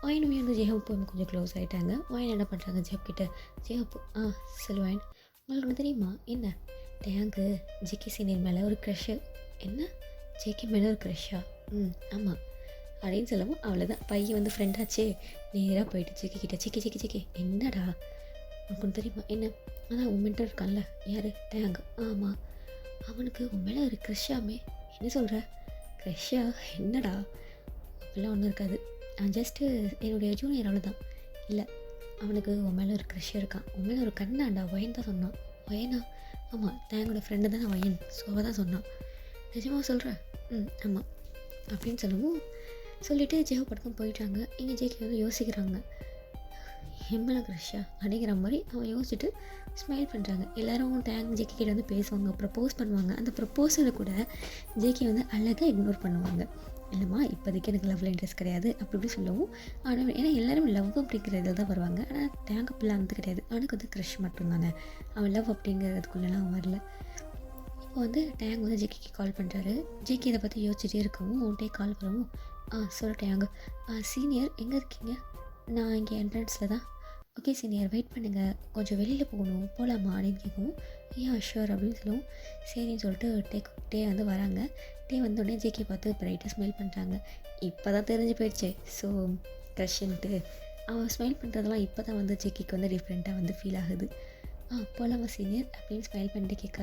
ஒயனுமே வந்து ஜேஹப்பு கொஞ்சம் க்ளோஸ் ஆகிட்டாங்க. ஒயன் என்ன பண்ணுறாங்க, ஜேஹப் கிட்ட, ஜேஹப்பு சொல்லு ஒயன், உங்களுக்கு ஒன்று தெரியுமா என்ன, டேங்க்கு ஜேகே சீனியர் மேலே ஒரு க்ரஷ்ஷு. என்ன ஜேகே மேலே ஒரு க்ரஷ்ஷா? ஆமாம் அப்படின்னு சொல்லவும், அவ்வளோதான் பையன் வந்து ஃப்ரெண்டாச்சே, நேராக போயிட்டு ஜேகே கிட்ட, ஜேகே என்னடா உனக்கு ஒன்று தெரியுமா என்ன, அதான் உன் மென்டர் இருக்கான்ல, யார் டேங்க், ஆமாம் அவனுக்கு உன் மேலே ஒரு க்ரஷ்ஷாமே. என்ன சொல்கிற, க்ரஷ்ஷா என்னடா, அப்படிலாம் ஒன்றும் இருக்காது, நான் ஜஸ்ட்டு என்னுடைய ஜூனியர் அவ்வளோதான். இல்லை அவனுக்கு உன் மேலே ஒரு க்ரஷ் இருக்கான், உன் மேலே ஒரு கண்ணாண்டா, ஒயன் தான் சொன்னான். ஒயனா? ஆமாம் டேங்கோட ஃப்ரெண்டு தானே ஒயன், ஸோ அவள் தான் சொன்னான். நிஜமாக சொல்கிறேன்? ஆமாம் அப்படின்னு சொல்லவும் சொல்லிவிட்டு ஜேஹோ படக்கம் போயிட்டாங்க. இங்கே ஜேகே வந்து யோசிக்கிறாங்க, எம்மள க்ரஷ்ஷா அப்படிங்கிற மாதிரி அவன் யோசிச்சுட்டு ஸ்மைல் பண்ணுறாங்க. எல்லோரும் டேங்க் ஜேகே கிட்ட வந்து பேசுவாங்க, ப்ரப்போஸ் பண்ணுவாங்க. அந்த ப்ரப்போஸலை கூட ஜேகே வந்து அழகாக இக்னோர் பண்ணுவாங்க. இல்லைம்மா இப்போதைக்கு எனக்கு லவ்வில் இன்ட்ரெஸ்ட் கிடையாது அப்படி இப்படி சொல்லவும், ஆனால் ஏன்னா எல்லோரும் லவ் அப்படிங்கிற இதில் தான் வருவாங்க. ஆனால் டேங்க் அப்படிலாம் வந்து கிடையாது, அவனுக்கு வந்து க்ரஷ் மட்டும்தானே, அவன் லவ் அப்படிங்கிறதுக்குள்ளெல்லாம் வரல. இப்போ வந்து டேங்க் வந்து ஜேகேக்கு கால் பண்ணுறாரு. ஜேகே இதை பற்றி யோசிச்சுட்டே இருக்கவும் டே கால் பண்ணவும், சொல்ல டேங்க், சீனியர் எங்கே இருக்கீங்க, நான் இங்கே என்ட்ரன்ஸில் தான். ஓகே சீனியர் வெயிட் பண்ணுங்கள், கொஞ்சம் வெளியில் போகணும், போகலாமா அப்படின்னு கேட்கவும், ஷுவர் அப்படின்னு சொல்லவும், சரின்னு சொல்லிட்டு டே வந்து வராங்க. டே வந்தோடனே ஜேகே பார்த்து பிரைட்டாக ஸ்மைல் பண்ணுறாங்க. இப்போ தான் தெரிஞ்சு போயிடுச்சு ஸோ க்ரஷ்ன்ட்டு. அவன் ஸ்மைல் பண்ணுறதெல்லாம் இப்போ தான் வந்து ஜேகேக்கு வந்து டிஃப்ரெண்ட்டாக வந்து ஃபீல் ஆகுது. போகலாமா சீனியர் அப்படின்னு ஸ்மைல் பண்ணிட்டு கேட்க,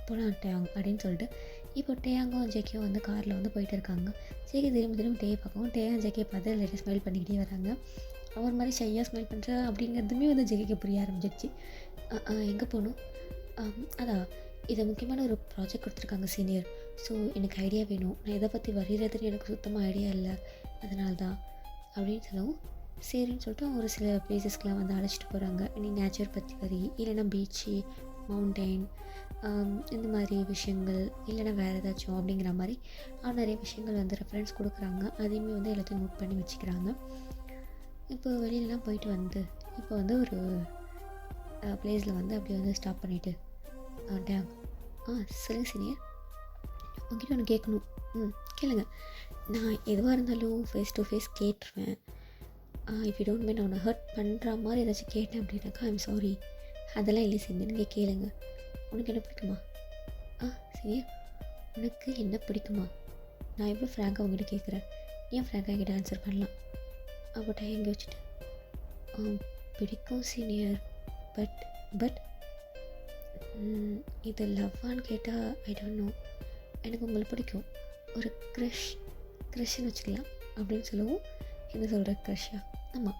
போகலாம் டேங் அப்படின்னு சொல்லிட்டு இப்போ டேயாங்கும் ஜேகேவும் வந்து காரில் வந்து போயிட்டு இருக்காங்க. ஜேகே திரும்ப டே பார்க்கவும், டேயா ஜேகே பார்த்து லேட்டாக ஸ்மைல் பண்ணிக்கிட்டே வராங்க. அவர் மாதிரி ஷையாக ஸ்மைல் பண்ணுற அப்படிங்கிறதுமே வந்து ஜேகேக்கு புரிய ஆரம்பிச்சிருச்சு. எங்கே போகணும், அதான் இதை முக்கியமான ஒரு ப்ராஜெக்ட் கொடுத்துருக்காங்க சீனியர், ஸோ எனக்கு ஐடியா வேணும், நான் இதை பற்றி வரைகிறதுன்னு எனக்கு சுத்தமாக ஐடியா இல்லை, அதனால தான் அப்படின்னு சொல்லவும், சரின்னு சொல்லிட்டு ஒரு சில பிளேசஸ்க்கெலாம் வந்து அழைச்சிட்டு போகிறாங்க. நீ நேச்சர் பற்றி வரி, இல்லைன்னா பீச்சு, மவுண்டெயின், இந்த மாதிரி விஷயங்கள், இல்லைன்னா வேறு ஏதாச்சும் அப்படிங்கிற மாதிரி நிறைய விஷயங்கள் வந்து ரெஃபரன்ஸ் கொடுக்குறாங்க. அதையுமே வந்து எல்லாத்தையும் நோட் பண்ணி வச்சுக்கிறாங்க. இப்போ வெளியிலலாம் போயிட்டு வந்து இப்போ வந்து ஒரு பிளேஸில் வந்து அப்படியே வந்து ஸ்டாப் பண்ணிவிட்டு, டேங் சொல்லுங்கள் சீனியர், உங்ககிட்ட ஒன்று கேட்கணும். கேளுங்க, நான் எதுவாக இருந்தாலும் ஃபேஸ் டு ஃபேஸ் கேட்டுருவேன். இஃப் யூ டோன்ட் மைண்ட் நான் உன்னை ஹர்ட் பண்ணுற மாதிரி ஏதாச்சும் கேட்டேன் அப்படின்னாக்கா ஐம் சாரி, அதெல்லாம் இல்லை சீனியர், நீங்கள் கேளுங்க. உனக்கு என்ன பிடிக்குமா? சீனியர் உனக்கு என்ன பிடிக்குமா? நான் எவ்வளோ ஃப்ராங்காக உங்ககிட்ட கேட்குறேன், ஏன் ஃப்ராங்காக என்கிட்ட ஆன்சர் பண்ணலாம். அப்போ எங்கே வச்சுட்டு, பிடிக்கும் சீனியர், பட் இது லவ்வான்னு கேட்டால் ஐ டோன்ட் நோ, எனக்கு உங்களை பிடிக்கும், ஒரு க்ரஷ்ன்னு வச்சுக்கலாம் அப்படின்னு சொல்லவும், என்ன சொல்கிற க்ரஷ்ஷா? ஆமாம்,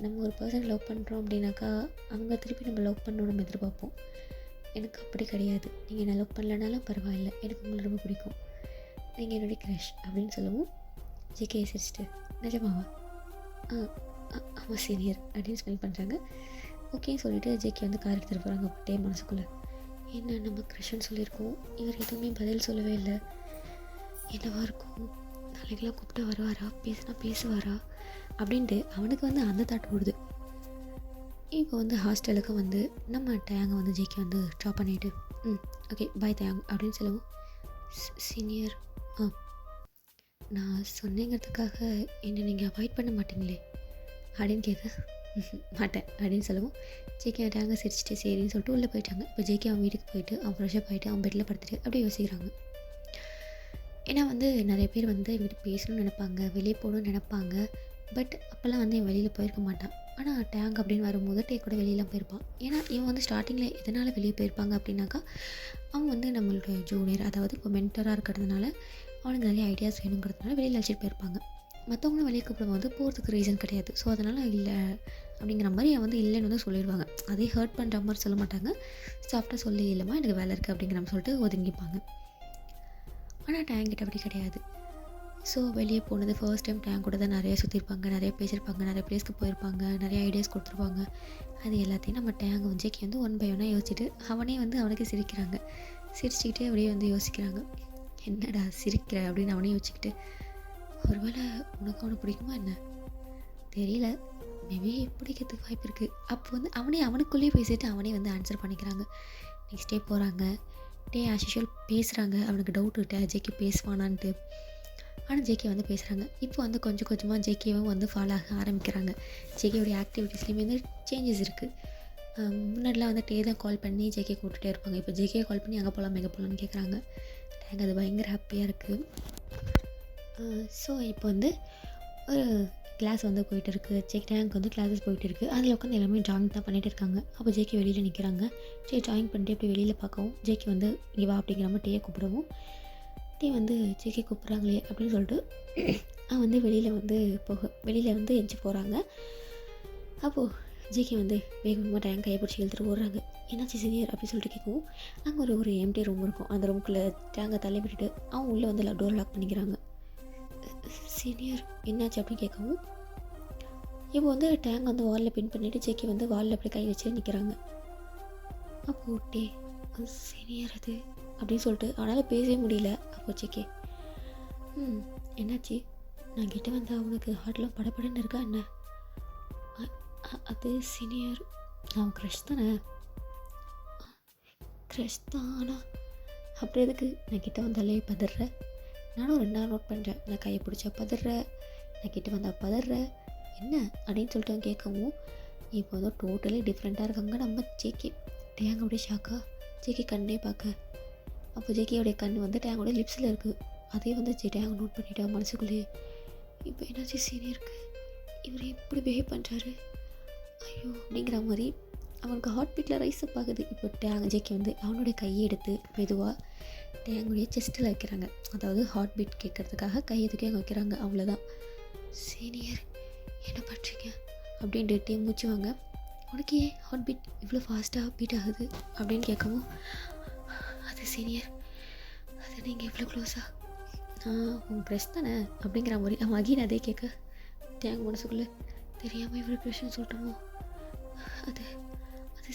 நம்ம ஒரு பர்சன் லவ் பண்ணுறோம் அப்படின்னாக்கா அவங்க திருப்பி நம்ம லவ் பண்ணணும் நம்ம எதிர்பார்ப்போம். எனக்கு அப்படி கிடையாது. நீங்கள் என்ன லவ் பண்ணலனாலும் பரவாயில்ல. எனக்கு உங்களை ரொம்ப பிடிக்கும். நீங்கள் என்னுடைய க்ரஷ் அப்படின்னு சொல்லவும் ஜேகே சிரிச்சிட்டு நிஜமாவா? ஆ ஆமாம் சீனியர் அப்படின்னு ஸ்மெல் பண்ணுறாங்க. ஓகேன்னு சொல்லிவிட்டு ஜேகே வந்து கார் எடுத்துகிட்டு போகிறாங்க. அப்படியே மனசுக்குள்ளே என்ன நம்ம க்ரஷ்ன்னு சொல்லியிருக்கோம், இவர் எதுவுமே பதில் சொல்லவே இல்லை. என்னவா இருக்கும், நாளைக்கெல்லாம் கூப்பிட்டு வருவாரா, பேசினா பேசுவாரா அப்படின்ட்டு அவனுக்கு வந்து அந்த தாட் ஓடுது. இப்போ வந்து ஹாஸ்டலுக்கு வந்து நம்ம டேங்கை வந்து ஜேகே வந்து ட்ராப் பண்ணிவிட்டு ஓகே பாய் டேங் அப்படின்னு சொல்லவும் சீனியர் நான் சொன்னேங்கிறதுக்காக என்னை நீங்கள் அவாய்ட் பண்ண மாட்டீங்களே அப்படின்னு கேட்க மாட்டேன் அப்படின்னு சொல்லவும் ஜேகே டேங்கை சிரிச்சிட்டு சரின்னு சொல்லிட்டு உள்ளே போயிட்டாங்க. இப்போ ஜேகே அவன் வீட்டுக்கு போயிட்டு அவன் ஃப்ரெஷ்ஷப் ஆகிட்டு அவன் பெட்டில் படுத்துட்டு அப்படியே யோசிக்கிறாங்க. ஏன்னா வந்து நிறைய பேர் வந்து வீட்டு பேசணும்னு நினைப்பாங்க, வெளியே போகணும்னு நினைப்பாங்க. பட் அப்போல்லாம் வந்து இவன் வெளியில் போயிருக்க மாட்டான். ஆனால் டேங்க் அப்படின்னு வரும்போது டே கூட வெளியெலாம் போயிருப்பான். ஏன்னா இவன் வந்து ஸ்டார்டிங்கில் எதனால் வெளியே போயிருப்பாங்க அப்படின்னாக்கா அவன் வந்து நம்மளோட ஜூனியர், அதாவது இப்போ மென்டராக இருக்கிறதுனால அவனுக்கு நிறைய ஐடியாஸ் வேணுங்கிறதுனால வெளியில் அழைச்சிட்டு போயிருப்பாங்க. மற்றவங்களும் வெளியே கூப்பிடும்போது போகிறதுக்கு ரீசன் கிடையாது. ஸோ அதனால் இல்லை அப்படிங்கிற மாதிரி அவன் வந்து இல்லைன்னு வந்து சொல்லிடுவாங்க. அதே ஹர்ட் பண்ணுற மாதிரி சொல்ல மாட்டாங்க. சாஃப்டாக சொல்லி இல்லைம்மா எனக்கு வேலை இருக்குது அப்படிங்கிற மாதிரி சொல்லிட்டு ஒதுங்கிப்பாங்க. ஆனால் டேங்கிட்ட அப்படி கிடையாது. ஸோ வெளியே போனது ஃபர்ஸ்ட் டைம் டேங்க் கூட தான் நிறைய சுற்றிருப்பாங்க, நிறைய பேசியிருப்பாங்க, நிறைய பிளேஸ்க்கு போயிருப்பாங்க, நிறைய ஐடியாஸ் கொடுத்துருப்பாங்க. அது எல்லாத்தையும் நம்ம டேங்கை ஜேகே வந்து ஒன் பை ஒன்னாக யோசிச்சுட்டு அவனே வந்து அவனுக்கு சிரிக்கிறாங்க. சிரிச்சுக்கிட்டே அப்படியே வந்து யோசிக்கிறாங்க, என்னடா சிரிக்கிற அப்படின்னு அவனே யோசிச்சுக்கிட்டு ஒருவேளை உனக்கு அவனை பிடிக்குமா என்ன தெரியல, மேபி பிடிக்கிறதுக்கு வாய்ப்பு இருக்குது. அப்போ வந்து அவனுக்குள்ளேயே பேசிட்டு அவனே வந்து ஆன்சர் பண்ணிக்கிறாங்க. நெக்ஸ்ட் டே போகிறாங்க. டே ஆஸ் யூஷுவல் பேசுகிறாங்க. அவனுக்கு டவுட் விட்டா ஜேகே பேசுவானான்ட்டு. ஆனால் ஜேகே வந்து பேசுகிறாங்க. இப்போ வந்து கொஞ்சம் கொஞ்சமாக ஜேகேவும் வந்து ஃபாலோ ஆக ஆரம்பிக்கிறாங்க. ஜேகேவுடைய ஆக்டிவிட்டீஸ்லேயுமே வந்து சேஞ்சஸ் இருக்குது. முன்னாடிலாம் வந்து டே தான் கால் பண்ணி ஜேகே கூப்பிட்டுட்டே இருப்பாங்க. இப்போ ஜேகே கால் பண்ணி அங்கே போகலாம் எங்கே போகலான்னு கேட்குறாங்க. டேங்க் அது பயங்கர ஹாப்பியாக இருக்குது. ஸோ இப்போ வந்து ஒரு கிளாஸ் வந்து போயிட்டு இருக்குது. டேங்க் வந்து கிளாஸஸ் போயிட்டு இருக்குது. அதில் உட்காந்து எல்லாமே ட்ராயிங் தான் பண்ணிகிட்டு இருக்காங்க. அப்போ ஜேகே வெளியில் நிற்கிறாங்க. சரி ட்ராயிங் பண்ணிட்டு அப்படி வெளியில் பார்க்கவும் ஜேகே வந்து இங்கே வா அப்படிங்கிற மாதிரி டேயை கூப்பிடவும் டே வந்து ஜேகே கூப்பிட்றாங்களே அப்படின்னு சொல்லிட்டு அவன் வந்து வெளியில் வந்து எஞ்சி போகிறாங்க. அப்போது ஜேகே வந்து வேகமாக டேங்க் கையை பிடிச்சி இழுத்துட்டு ஓடுறாங்க. என்னாச்சு சீனியர் அப்படின்னு சொல்லிட்டு கேட்கவும் அங்கே ஒரு எம்டி ரூம் இருக்கும். அந்த ரூமுக்குள்ளே டேங்கை தள்ளி விட்டுட்டு அவன் உள்ளே வந்து டோர் லாக் பண்ணிக்கிறாங்க. சீனியர் என்னாச்சு அப்படின்னு கேட்கவும் இப்போ வந்து டேங்க் வந்து வாலில் பின் பண்ணிவிட்டு ஜேகே வந்து வாலில் அப்படி கை வச்சு நிற்கிறாங்க. அப்போது டே சீனியர் அது அப்படின்னு சொல்லிட்டு அவனால் பேசவே முடியல. அப்போ ஜேகே என்னாச்சு, நான் கிட்ட வந்தால் அவனுக்கு ஹார்ட்லாம் படப்படன்னு இருக்கா என்ன? அது சீனியர் அவன் க்ரஷ் தானே. க்ரஷ் தான், ஆனால் அப்படி எதுக்கு நான் கிட்ட வந்தாலே பதற? நானும் 2 நாள் நோட் பண்ணுறேன். நான் கையை பிடிச்சா பதற, நான் கிட்ட வந்தால் பதற என்ன அப்படின்னு சொல்லிட்டு அவன் கேட்கவும் இப்போ வந்து டோட்டலி டிஃப்ரெண்ட்டாக இருக்காங்க நம்ம ஜேகே. டேங் அப்படியே ஷாக்கா ஜேகே கண்ணே பார்க்க. அப்போ ஜேகேயோடைய கண் வந்து டேங்கோட லிப்ஸில் இருக்குது. அதே வந்து டேங் நோட் பண்ணிட்டா மனசுக்குள்ளேயே. இப்போ என்னாச்சு சீனியருக்கு, இவர் எப்படி பிஹேவ் பண்ணுறாரு ஐயோ அப்படிங்கிற மாதிரி அவனுக்கு ஹார்ட் பீட்டில் ரைஸ் அப் ஆகுது. இப்போ ஜேகே வந்து அவனுடைய கையை எடுத்து மெதுவாக டேங்குடைய செஸ்ட்டில் வைக்கிறாங்க. அதாவது ஹார்ட் பீட் கேட்குறதுக்காக கையை தூக்கி அங்கே வைக்கிறாங்க. அவ்வளோதான். சீனியர் என்ன பண்ணுறீங்க அப்படின்ட்டு டே மூச்சுவாங்க. உனக்கு ஏன் ஹார்ட் பீட் இவ்வளோ ஃபாஸ்ட்டாக பீட் ஆகுது அப்படின்னு கேட்கவும் அது சீனியர் அது நீங்கள் எவ்வளோ க்ளோஸாக உன் க்ரஷ் தானே அப்படிங்கிற மாதிரி அவன் அகீன் அதே கேட்க டேங் மனசுக்குள்ளே தெரியாமல் இவ்வளோ க்ரஷ்ன்னு சொல்லிட்டோமோ அது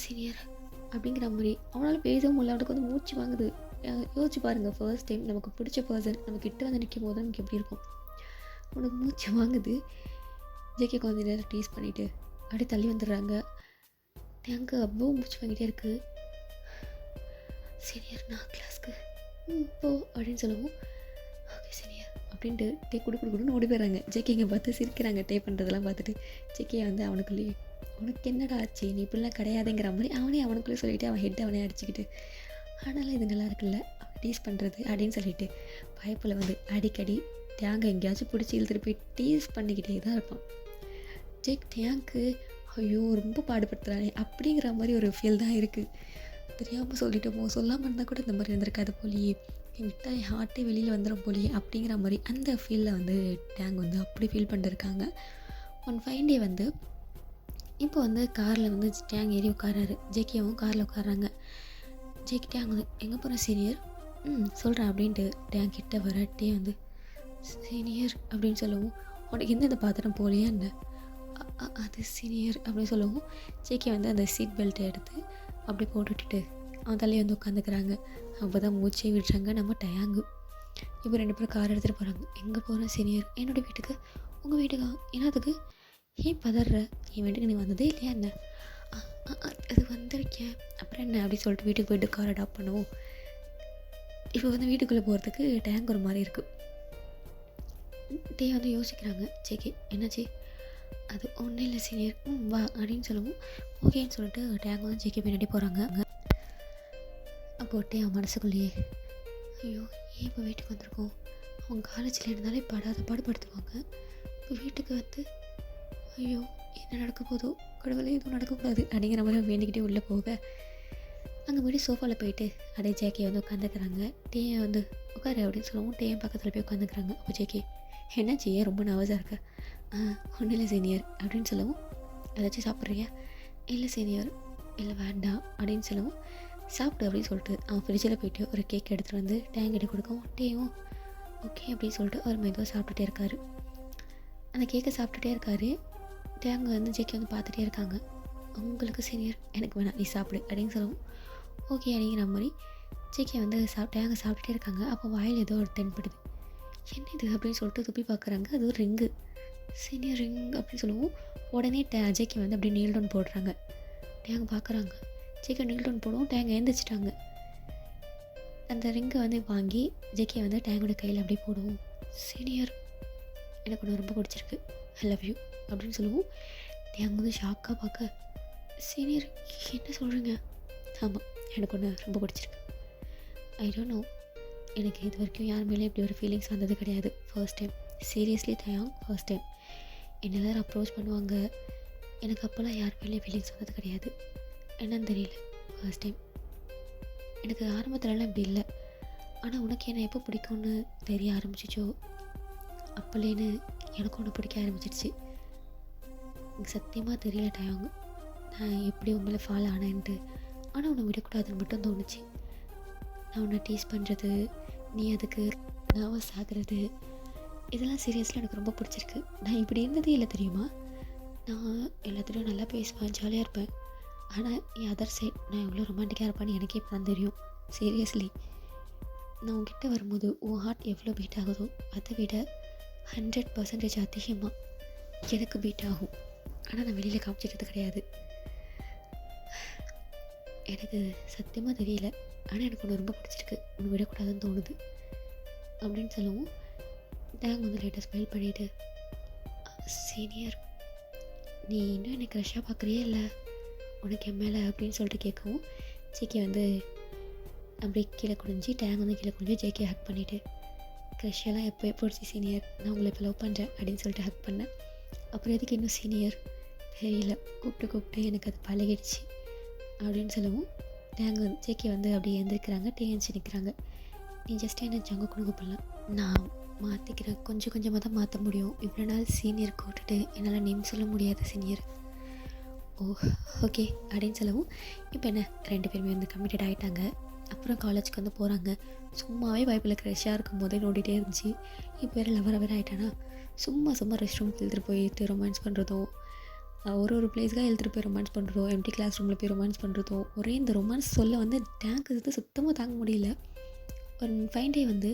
சீனியர் அப்படிங்கிற மாதிரி அவனால் பேசவும் முடியல. அவனுக்கு வந்து மூச்சு வாங்குது. யோசிச்சு பாருங்கள், ஃபர்ஸ்ட் டைம் நமக்கு பிடிச்ச பர்சன் நம்ம கிட்ட வந்து நிற்கும் போது நமக்கு எப்படி இருக்கும். அவனுக்கு மூச்சு வாங்குது. ஜேகே கொஞ்ச நேரம் டீஸ் பண்ணிவிட்டு அப்படியே தள்ளி வந்துடுறாங்க. டேங்கு அவ்வளோ மூச்சு வாங்கிட்டே இருக்குது. சீனியர் நான் கிளாஸ்க்கு போ அப்படின்னு சொல்லவும் ஓகே சீனியர் அப்படின்ட்டு டே கொடுன்னு ஓடி போயிடுறாங்க. ஜேகே இங்கே பார்த்து சிரிக்கிறாங்க. டே பண்ணுறதெல்லாம் பார்த்துட்டு ஜேகே வந்து அவனுக்குள்ளேயே உனக்கு என்னடா ஆச்சு, நீ இப்படிலாம் கிடையாதுங்கிற மாதிரி அவனுக்குள்ளே சொல்லிவிட்டு அவன் ஹெட் அவனே அடிச்சுக்கிட்டு ஆனாலும் இது நல்லா இருக்குல்ல அவன் டீஸ் பண்ணுறது அப்படின்னு சொல்லிட்டு பயப்பில் வந்து அடிக்கடி டேங்கை எங்கேயாச்சும் பிடிச்சி இழுத்துட்டு போய் டீஸ் பண்ணிக்கிட்டே தான் இருப்பான். டேங்க்கு ஐயோ ரொம்ப பாடுபடுத்துகிறானே அப்படிங்கிற மாதிரி ஒரு ஃபீல் தான் இருக்குது. தெரியாமல் சொல்லிட்டோமோ, சொல்லாமல் இருந்தால் கூட இந்த மாதிரி இருந்திருக்காது போலியே, என்கிட்ட என் ஹார்ட்டே வெளியில் வந்துடும் போலியே அப்படிங்கிற மாதிரி அந்த ஃபீலில் வந்து டேங் வந்து அப்படி ஃபீல் பண்ணிருக்காங்க. ஒன் ஃபைன் டே வந்து இப்போ வந்து காரில் வந்து டேங் ஏறி உட்காராரு. ஜேகேவும் காரில் உட்காராங்க. ஜேக்கிட்டே அங்கே எங்கே போகிற சீனியர் சொல்கிறேன் அப்படின்ட்டு டேன் கிட்ட வர டே வந்து சீனியர் அப்படின்னு சொல்லவும் உனக்கு எந்த இந்த பாத்திரம் போலையா என்ன அது சீனியர் அப்படின்னு சொல்லவும் ஜேக்கி வந்து அந்த சீட் பெல்ட்டை எடுத்து அப்படி போட்டுவிட்டுட்டு அவன் தலையை வந்து உட்காந்துக்கிறாங்க. அப்போ தான் மூச்சே விடுறாங்க நம்ம டயாங்கு. இப்போ 2 பேரும் கார் எடுத்துகிட்டு போகிறாங்க. எங்கே போகிறேன் சீனியர்? என்னோடய வீட்டுக்கு. உங்கள் வீட்டுக்கா? என்னதுக்கு? ஏன் பதற? என் வீட்டுக்கு நீ வந்ததே இல்லையா என்ன? அது வந்திருக்கேன். அப்புறம் என்ன அப்படி சொல்லிட்டு வீட்டுக்கு போய்ட்டு கார் அடாப்ட் பண்ணுவோம். இப்போ வந்து வீட்டுக்குள்ளே போகிறதுக்கு டேங்க் ஒரு மாதிரி இருக்குது. டே வந்து யோசிக்கிறாங்க. ஜேகே என்னாச்சு? அது ஒன்றும் இல்லை சீனியர். வா அப்படின்னு சொல்லவும் ஓகேன்னு சொல்லிட்டு டேங்க் வந்து ஜேகே பின்னாடி போகிறாங்க. அப்போ டே அவன் மனசுக்குள்ளேயே ஐயோ ஏன் இப்போ வீட்டுக்கு வந்திருக்கோம், அவங்க காலேஜில் இருந்தாலே படாத பாடுபடுத்துவாங்க, இப்போ வீட்டுக்கு வந்து ஐயோ என்ன நடக்க போதோ, கடவுளே எதுவும் நடக்கக்கூடாது அப்படிங்கிற மாதிரி வேண்டிக்கிட்டே உள்ளே போக அங்கே போய்ட்டு சோஃபாவில் போயிட்டு அப்படியே ஜேகே வந்து உட்காந்துக்கிறாங்க. டேயை வந்து உட்காரு அப்படின்னு சொல்லவும் டேயும் பக்கத்தில் போய் உட்காந்துக்கிறாங்க. அப்போ ஜேகே என்னாச்சு ஏன் ரொம்ப நர்வஸாக இருக்க? ஒன்றும் இல்லை சீனியர் அப்படின்னு சொல்லவும் ஏதாச்சும் சாப்பிட்றியா? இல்லை சீனியர். இல்லை வேண்டாம் அப்படின்னு சொல்லவும் சாப்பிடு அப்படின்னு சொல்லிட்டு அவன் ஃப்ரிட்ஜில் போயிட்டு ஒரு கேக் எடுத்துகிட்டு வந்து டேங்க் எடுத்து கொடுக்கவும் டேயும் ஓகே அப்படின்னு சொல்லிட்டு அவர் மெதுவாக சாப்பிட்டுட்டே இருக்காரு. அந்த கேக்கை சாப்பிட்டுட்டே இருக்காரு. டேங்க வந்து ஜேக்கி வந்து பார்த்துட்டே இருக்காங்க. உங்களுக்கு சீனியர் எனக்கு வேணாம் நீ சாப்பிடு அப்படின்னு சொல்லவும் ஓகே அப்படிங்கிற மாதிரி ஜேக்கி வந்து டேங்க சாப்பிட்டுட்டே இருக்காங்க. அப்போ வாயில் ஏதோ ஒரு தென்படுது. என்ன இது அப்படின்னு சொல்லிட்டு துப்பி பார்க்குறாங்க. அது ஒரு ரிங்கு. சீனியர் ரிங் அப்படின்னு சொல்லவும் உடனே ஜேக்கி வந்து அப்படியே நீல் டவுன் போடுறாங்க. டேங்க பார்க்குறாங்க. ஜேக்கி நீல் டவுன் போடவும் டேங்க எழுந்திரிச்சிட்டாங்க. அந்த ரிங்கை வந்து வாங்கி ஜேக்கி வந்து டேங்கோட கையில் அப்படியே போடுவோம். சீனியர் எனக்கு ஒன்று ரொம்ப பிடிச்சிருக்கு, ஐ லவ் யூ அப்படின்னு சொல்லுவோம். டேங்க வந்து ஷாக்காக பார்க்க சீனியர் என்ன சொல்கிறீங்க? ஆமாம் எனக்கு ஒன்று ரொம்ப பிடிச்சிருக்கு. ஐ டோன்ட் நோ, எனக்கு இது வரைக்கும் யார் மேலே இப்படி ஒரு ஃபீலிங்ஸ் வந்தது கிடையாது. ஃபர்ஸ்ட் டைம் சீரியஸ்லி தயாங் ஃபர்ஸ்ட் டைம். என்ன எல்லோரும் அப்ரோச் பண்ணுவாங்க, எனக்கு அப்போல்லாம் யார் மேலே ஃபீலிங்ஸ் வந்தது கிடையாது. என்னன்னு தெரியல, ஃபர்ஸ்ட் டைம். எனக்கு ஆரம்பத்துலலாம் இப்படி இல்லை, ஆனால் உனக்கு என்ன எப்போ பிடிக்கும்னு தெரிய ஆரம்பிச்சிச்சோ அப்போலேன்னு எனக்கு ஒன்று பிடிக்க ஆரம்பிச்சிடுச்சு. எனக்கு சத்தியமாக தெரியல டயாங் நான் எப்படி உங்களை ஃபாலோ ஆனேன்ட்டு. ஆனால் உன்னை விடக்கூடாதுன்னு மட்டும் தோணுச்சு. நான் உன்னை டீஸ் பண்ணுறது, நீ அதுக்கு நர்வஸ் ஆகிறது, இதெல்லாம் சீரியஸில் எனக்கு ரொம்ப பிடிச்சிருக்கு. நான் இப்படி இருந்ததே இல்லை தெரியுமா? நான் எல்லாத்துலேயும் நல்லா பேசுவேன், ஜாலியாக இருப்பேன். ஆனால் என் அதர் சைட் நான் எவ்வளோ ரொமான்டிக்காக இருப்பேன்னு எனக்கே இப்போ தான் தெரியும். சீரியஸ்லி நான் உங்ககிட்ட வரும்போது உன் ஹார்ட் எவ்வளோ பீட் ஆகுதோ அதை விட 100% அதிகமாக எனக்கு பீட் ஆகும். ஆனால் நான் வெளியில் காமிச்சிட்டது கிடையாது. எனக்கு சத்தியமாக தெரியல, ஆனால் எனக்கு ஒன்று ரொம்ப பிடிச்சிருக்கு, ஒன்று விடக்கூடாதுன்னு தோணுது அப்படின்னு சொல்லவும் டேங் வந்து லைட்டாக ஸ்மைல் பண்ணிவிட்டு சீனியர் நீ இன்னும் எனக்கு க்ரஷ்ஷாக பார்க்குறியே இல்லை உனக்கு என் மேலே அப்படின்னு சொல்லிட்டு கேட்கவும் ஜேகே வந்து அப்படி கீழே குடிஞ்சு டேங் வந்து கீழே குடிஞ்சு ஜேகே ஹக் பண்ணிவிட்டு க்ரஷ்ஷெல்லாம் எப்போ பிடிச்சி சீனியர் நான் உங்களை இப்போ லவ் பண்ணுறேன் அப்படின்னு சொல்லிட்டு ஹக் பண்ணேன். அப்புறம் எதுக்கு இன்னும் சீனியர் தெரியல, கூப்பிட்டு எனக்கு அது பழகிடுச்சு அப்படின்னு சொல்லவும் டேங் வந்து ஜேகே வந்து அப்படியே எழுந்திருக்கிறாங்க. டேஞ்சு நிற்கிறாங்க. நீ ஜஸ்ட் என்ன ஜங்க கூட கூப்பிடலாம், நான் மாற்றிக்கிறேன், கொஞ்சம் கொஞ்சமாக தான் மாற்ற முடியும். இவ்வளோ நாள் சீனியர் கூப்பிட்டுட்டு என்னால் நேம் சொல்ல முடியாது சீனியர். ஓ ஓகே அப்படின்னு சொல்லவும் இப்போ என்ன 2 பேருமே வந்து கமிட்டட் ஆகிட்டாங்க. அப்புறம் காலேஜுக்கு வந்து போகிறாங்க. சும்மாவே பைப்பில் க்ரெஷ்ஷாக இருக்கும் போதே நோண்டிகிட்டே இருந்துச்சு. இப்போ வேறு லவராக ஆகிட்டானா சும்மா ரெஸ்ட் ரூமுக்கு எழுத்துட்டு போயிட்டு ரொமான்ஸ் பண்ணுறதும், ஒரு பிளேஸ்க்காக எழுத்துட்டு போய் ரொமான்ஸ் பண்ணுறதும், எம்டி கிளாஸ் ரூமில் போய் ரொமான்ஸ் பண்ணுறதும், ஒரே இந்த ரொமான்ஸ் சொல்ல வந்து டேங்க் வந்து சுத்தமாக தாங்க முடியல. ஒரு ஃபைன் டே வந்து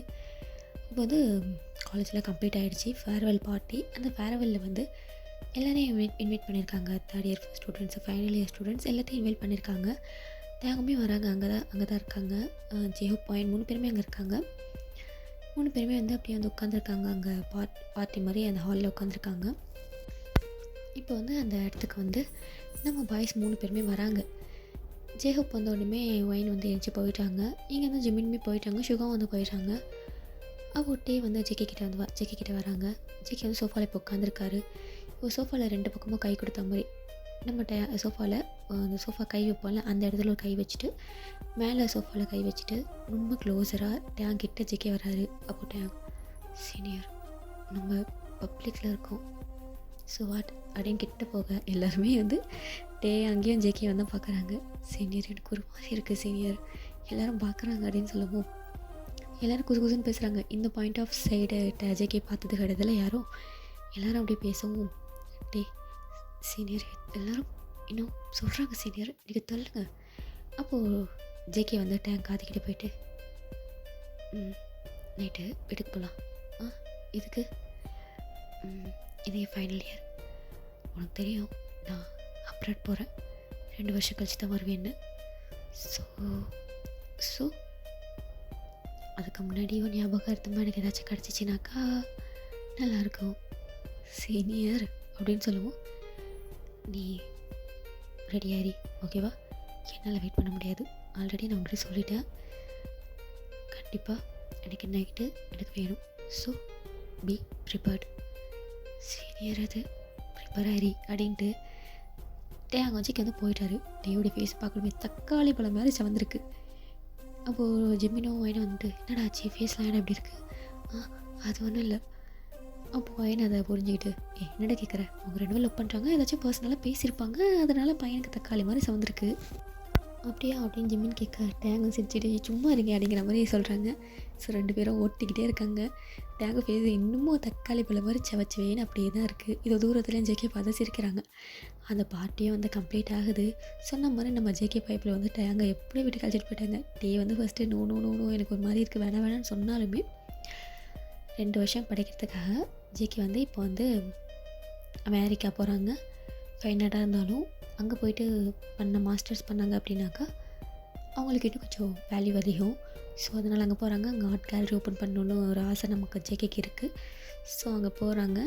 இப்போ வந்து காலேஜில் கம்ப்ளீட் ஆகிடுச்சு. Farewell party. அந்த ஃபேர்வெல்லில் வந்து எல்லோரையும் இன்வைட் பண்ணியிருக்காங்க. 3rd year students, final year students எல்லாத்தையும் இன்வைட் பண்ணியிருக்காங்க. டேங்குமே வராங்க. அங்கே தான் இருக்காங்க. ஜேஹூப் பாயிண்ட் 3 பேருமே அங்கே இருக்காங்க. 3 பேருமே வந்து அப்படியே வந்து உட்காந்துருக்காங்க. அங்கே பார்ட்டி மாதிரி அந்த ஹாலில் உட்காந்துருக்காங்க. இப்போ வந்து அந்த இடத்துக்கு வந்து நம்ம பாய்ஸ் 3 பேருமே வராங்க. ஜேஹூப் வந்த உடனே ஒயின் வந்து எழுச்சி போயிட்டாங்க. இங்கே வந்து ஜிமின்மே போயிட்டாங்க. சுகம் வந்து போயிட்டாங்க. அவட்டே வந்து ஜேகே கிட்டே வராங்க. ஜேகே வந்து சோஃபாவில் இப்போ உட்காந்துருக்காரு. இப்போ சோஃபாவில் 2 பக்கமும் கை கொடுத்த மாதிரி நம்ம சோஃபாவில் அந்த சோஃபா கை வைப்போம்ல அந்த இடத்துல ஒரு கை வச்சுட்டு மேலே சோஃபாவில் கை வச்சுட்டு ரொம்ப க்ளோஸராக டேங் கிட்ட ஜேகே வராரு. அப்போ டேங் சீனியர் நம்ம பப்ளிக்கில் இருக்கோம், ஸோ வாட் அப்படின்னு கிட்ட போக எல்லாருமே வந்து அங்கேயும் ஜேகே வந்து பார்க்குறாங்க. சீனியர் எனக்கு ஒரு மாதிரி இருக்குது சீனியர், எல்லோரும் பார்க்குறாங்க அப்படின்னு சொல்லவும் எல்லோரும் குசு குசுன்னு பேசுகிறாங்க. இந்த பாயிண்ட் ஆஃப் சைடு ஜேகே பார்த்தது கிடையாதுல யாரும். எல்லோரும் அப்படியே பேசவும் டே சீனியர் எல்லோரும் இன்னும் சொல்கிறாங்க சீனியர் நீங்கள் தள்ளுங்க. அப்போது ஜேகே வந்து டேங்க் காத்திக்கிட்டு போயிட்டு நைட்டு வீட்டுக்கு போகலாம். இதுக்கு இது என் ஃபைனல் இயர். உனக்கு தெரியும் நான் அப்ராட் போகிறேன், 2 வருஷம் கழிச்சு தான் வருவேன்னு. ஸோ அதுக்கு முன்னாடி ஒரு ஞாபகார்த்தமாக எனக்கு ஏதாச்சும் கிடச்சிச்சினாக்கா நல்லாயிருக்கும் சீனியர் அப்படின்னு சொல்லுவோம். நீ ரெடியாரி ஓகேவா? என்னால் வெயிட் பண்ண முடியாது. ஆல்ரெடி நான் உங்கள்கிட்ட சொல்லிட்டேன். கண்டிப்பாக எனக்கு நைட்டு எனக்கு வேணும். So be prepared senior. அது ப்ரிப்பேர் ஆயிரி அப்படின்ட்டு அங்கே வச்சுக்கு வந்து போயிட்டாரு. டேயோடைய ஃபேஸ் பார்க்கணுமே தக்காளி பழம் மாதிரி செவந்திருக்கு. அப்போது ஜிம்மினோ வயனை வந்துட்டு என்னடா ஆச்சு ஃபேஸ்லாம் ஏன்னா எப்படி இருக்குது? அது ஒன்றும் இல்லை. அப்போது வயனை அதை புரிஞ்சுக்கிட்டு என்னடா கேட்குறேன், அவங்க 2 பேரும் லவ் பண்ணுறாங்க, ஏதாச்சும் பர்சனலாக பேசியிருப்பாங்க, அதனால் பையனுக்கு தக்காளி மாதிரி செவந்திருக்கு. அப்படியா அப்படின்னு ஜிம்மின்னு கேட்க டேங்கும் சிரிச்சிட்டு சும்மா இருங்க அப்படிங்கிற மாதிரி சொல்கிறாங்க. ஸோ 2 பேரும் ஓட்டிக்கிட்டே இருக்காங்க. டேங்கு ஃபேஸ் இன்னமும் தக்காளி பழம் மாதிரி செவச்சுவேன்னு அப்படியே தான் இருக்குது. இதை தூரத்துலேயும் ஜேகே பார்த்து சிரிக்கிறாங்க. அந்த பார்ட்டியும் வந்து கம்ப்ளீட் ஆகுது. சொன்ன மாதிரி நம்ம ஜேகே பைப்பில் வந்து டேங்கை எப்படி விட்டு கழிச்சிட்டு போயிட்டாங்க. டே வந்து first no no no no எனக்கு ஒரு மாதிரி இருக்குது வேணான்னு சொன்னாலுமே 2 வருஷம் படிக்கிறதுக்காக ஜேகே வந்து இப்போ வந்து அமெரிக்கா போகிறாங்க. ஃபைனலாக இருந்தாலும் அங்கே போயிட்டு மாஸ்டர்ஸ் பண்ணாங்க அப்படின்னாக்கா அவங்களுக்கு இன்னும் கொஞ்சம் வேல்யூ அதிகம். ஸோ அதனால் அங்கே போகிறாங்க. அங்கே ஆர்ட் கேலரி ஓப்பன் பண்ணணுன்னு ஒரு ஆசை நமக்கு ஜேகேக்கு இருக்குது. ஸோ அங்கே போகிறாங்க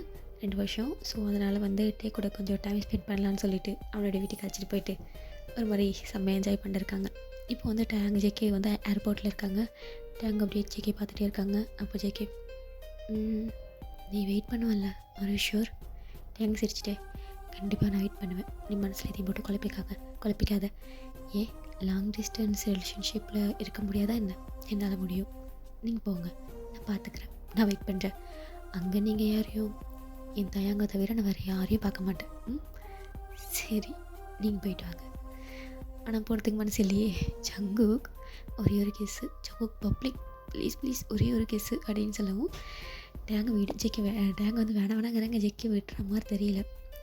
2 வருஷம். ஸோ அதனால் வந்து டே கூட கொஞ்சம் டைம் ஸ்பெண்ட் பண்ணலான்னு சொல்லிட்டு அவனுடைய வீட்டுக்கு அழைச்சிட்டு போயிட்டு ஒரு மாதிரி செம்மையாக என்ஜாய் பண்ணிருக்காங்க. இப்போ வந்து டேங் ஜேகே வந்து ஏர்போர்ட்டில் இருக்காங்க. டேங் அப்படியே ஜேகே பார்த்துட்டே இருக்காங்க. அப்போ ஜேகே நீ வெயிட் பண்ணுவல்ல ஆர் யூ ஷூர்? டேங் சிரிச்சிட்டே கண்டிப்பாக நான் வெயிட் பண்ணுவேன். நீ மனசில் எதையும் போட்டு குழப்பிக்காத. ஏன் லாங் டிஸ்டன்ஸ் ரிலேஷன்ஷிப்பில் இருக்க முடியாதா என்ன? என்னால் முடியும். நீங்கள் போங்க, நான் பார்த்துக்கிறேன், நான் வெயிட் பண்ணுறேன். அங்கே நீங்கள் யாரையும் என் தயாங்க தவிர நான் வேறு யாரையும் பார்க்க மாட்டேன். சரி நீங்கள் போயிட்டு வாங்க. ஆனால் போகிறதுக்கு மனசு இல்லையே. ஜங்குக் ஒரே ஒரு கேஸு, ஜங்குக் பப்ளிக் ப்ளீஸ் ஒரே ஒரு கேஸு அப்படின்னு சொல்லவும் டேங்க வீடு ஜெக்கி டேங்க வந்து வேணாங்கிறாங்க. ஜெக்கி விட்டுற மாதிரி தெரியல.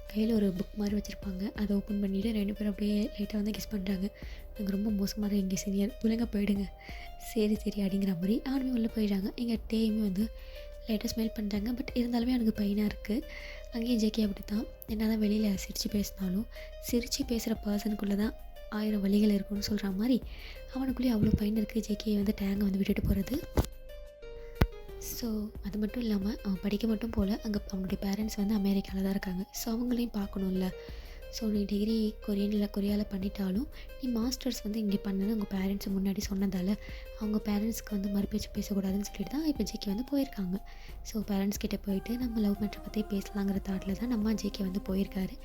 கையில் ஒரு புக் மாதிரி வச்சுருப்பாங்க. அதை ஓப்பன் பண்ணிவிட்டு 2 பேரும் அப்படியே லைட்டாக வந்து கிஸ் பண்ணுறாங்க. நாங்கள் ரொம்ப மோசமாக தான் எங்கள் சீனியர் பிள்ளைங்க போயிடுங்க. சரி அப்படிங்கிற மாதிரி அவனுமே உள்ளே போயிடுறாங்க. எங்கள் டேயுமே வந்து லைட்டாக ஸ்மெல் பண்ணுறாங்க. பட் இருந்தாலுமே அவனுக்கு பையனாக இருக்குது. அங்கேயும் ஜேகே அப்படி தான். என்ன தான் வெளியில் சிரித்து பேசினாலும் சிரித்து பேசுகிற பர்சனுக்குள்ளே தான் 1000 வழிகள் இருக்குன்னு சொல்கிற மாதிரி அவனுக்குள்ளேயே அவ்வளோ பையன் இருக்குது. ஜேகே வந்து டேங்கை வந்து விட்டுட்டு போகிறது. ஸோ அது மட்டும் இல்லாமல் அவன் படிக்க மட்டும் போல் அங்கே அவனுடைய பேரண்ட்ஸ் வந்து அமெரிக்காவில் தான் இருக்காங்க. ஸோ அவங்களையும் பார்க்கணும்ல. ஸோ நீ டிகிரி கொரியாவில் பண்ணிட்டாலும் நீ மாஸ்டர்ஸ் வந்து இங்கே பண்ணுன்னு உங்கள் பேரண்ட்ஸ் முன்னாடி சொன்னதால் அவங்க பேரண்ட்ஸ்க்கு வந்து மறுபேச்சு பேசக்கூடாதுன்னு சொல்லிட்டு தான் இப்போ ஜேகே வந்து போயிருக்காங்க. ஸோ பேரண்ட்ஸ் கிட்டே போயிட்டு நம்ம லவ் மேட்ரை பற்றி பேசலாங்கிற தாட்டில் தான் நம்ம ஜேகே வந்து போயிருக்காரு.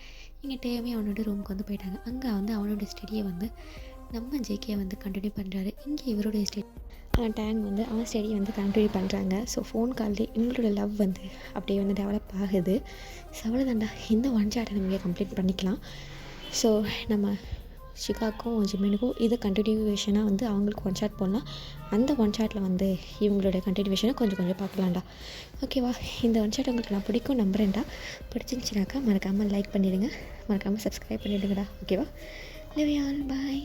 இங்கே டேமே அவனோட ரூமுக்கு வந்து போயிட்டாங்க. அங்கே வந்து அவனோட ஸ்டடியை வந்து நம்ம ஜேகே வந்து கண்டினியூ பண்ணுறாரு. இங்கே இவருடைய டேங் வந்து அவன் ஸ்டடியை வந்து கண்டினியூ பண்ணுறாங்க. ஸோ ஃபோன் கால்லே இவங்களோட லவ் வந்து அப்படியே வந்து டெவலப் ஆகுது. ஸோ அவ்வளோதாண்டா, இந்த 1 ஷாட்டை நம்ம கம்ப்ளீட் பண்ணிக்கலாம். ஸோ நம்ம ஷிகாக்கும் ஜிமினுக்கும் இது கண்டினியூவேஷனாக வந்து அவங்களுக்கு 1 ஷாட் போடலாம். அந்த 1 ஷாட்டில் வந்து இவங்களோட கண்டினியூவேஷனை கொஞ்சம் பார்க்கலாம்டா. ஓகேவா? இந்த 1 ஷாட் உங்களுக்கு நான் பிடிக்கும் நம்புறேன்டா. பிடிச்சிருந்துச்சினாக்கா மறக்காமல் லைக் பண்ணிவிடுங்க, மறக்காமல் சப்ஸ்கிரைப் பண்ணிவிடுங்கடா. ஓகேவா? Love you all, bye.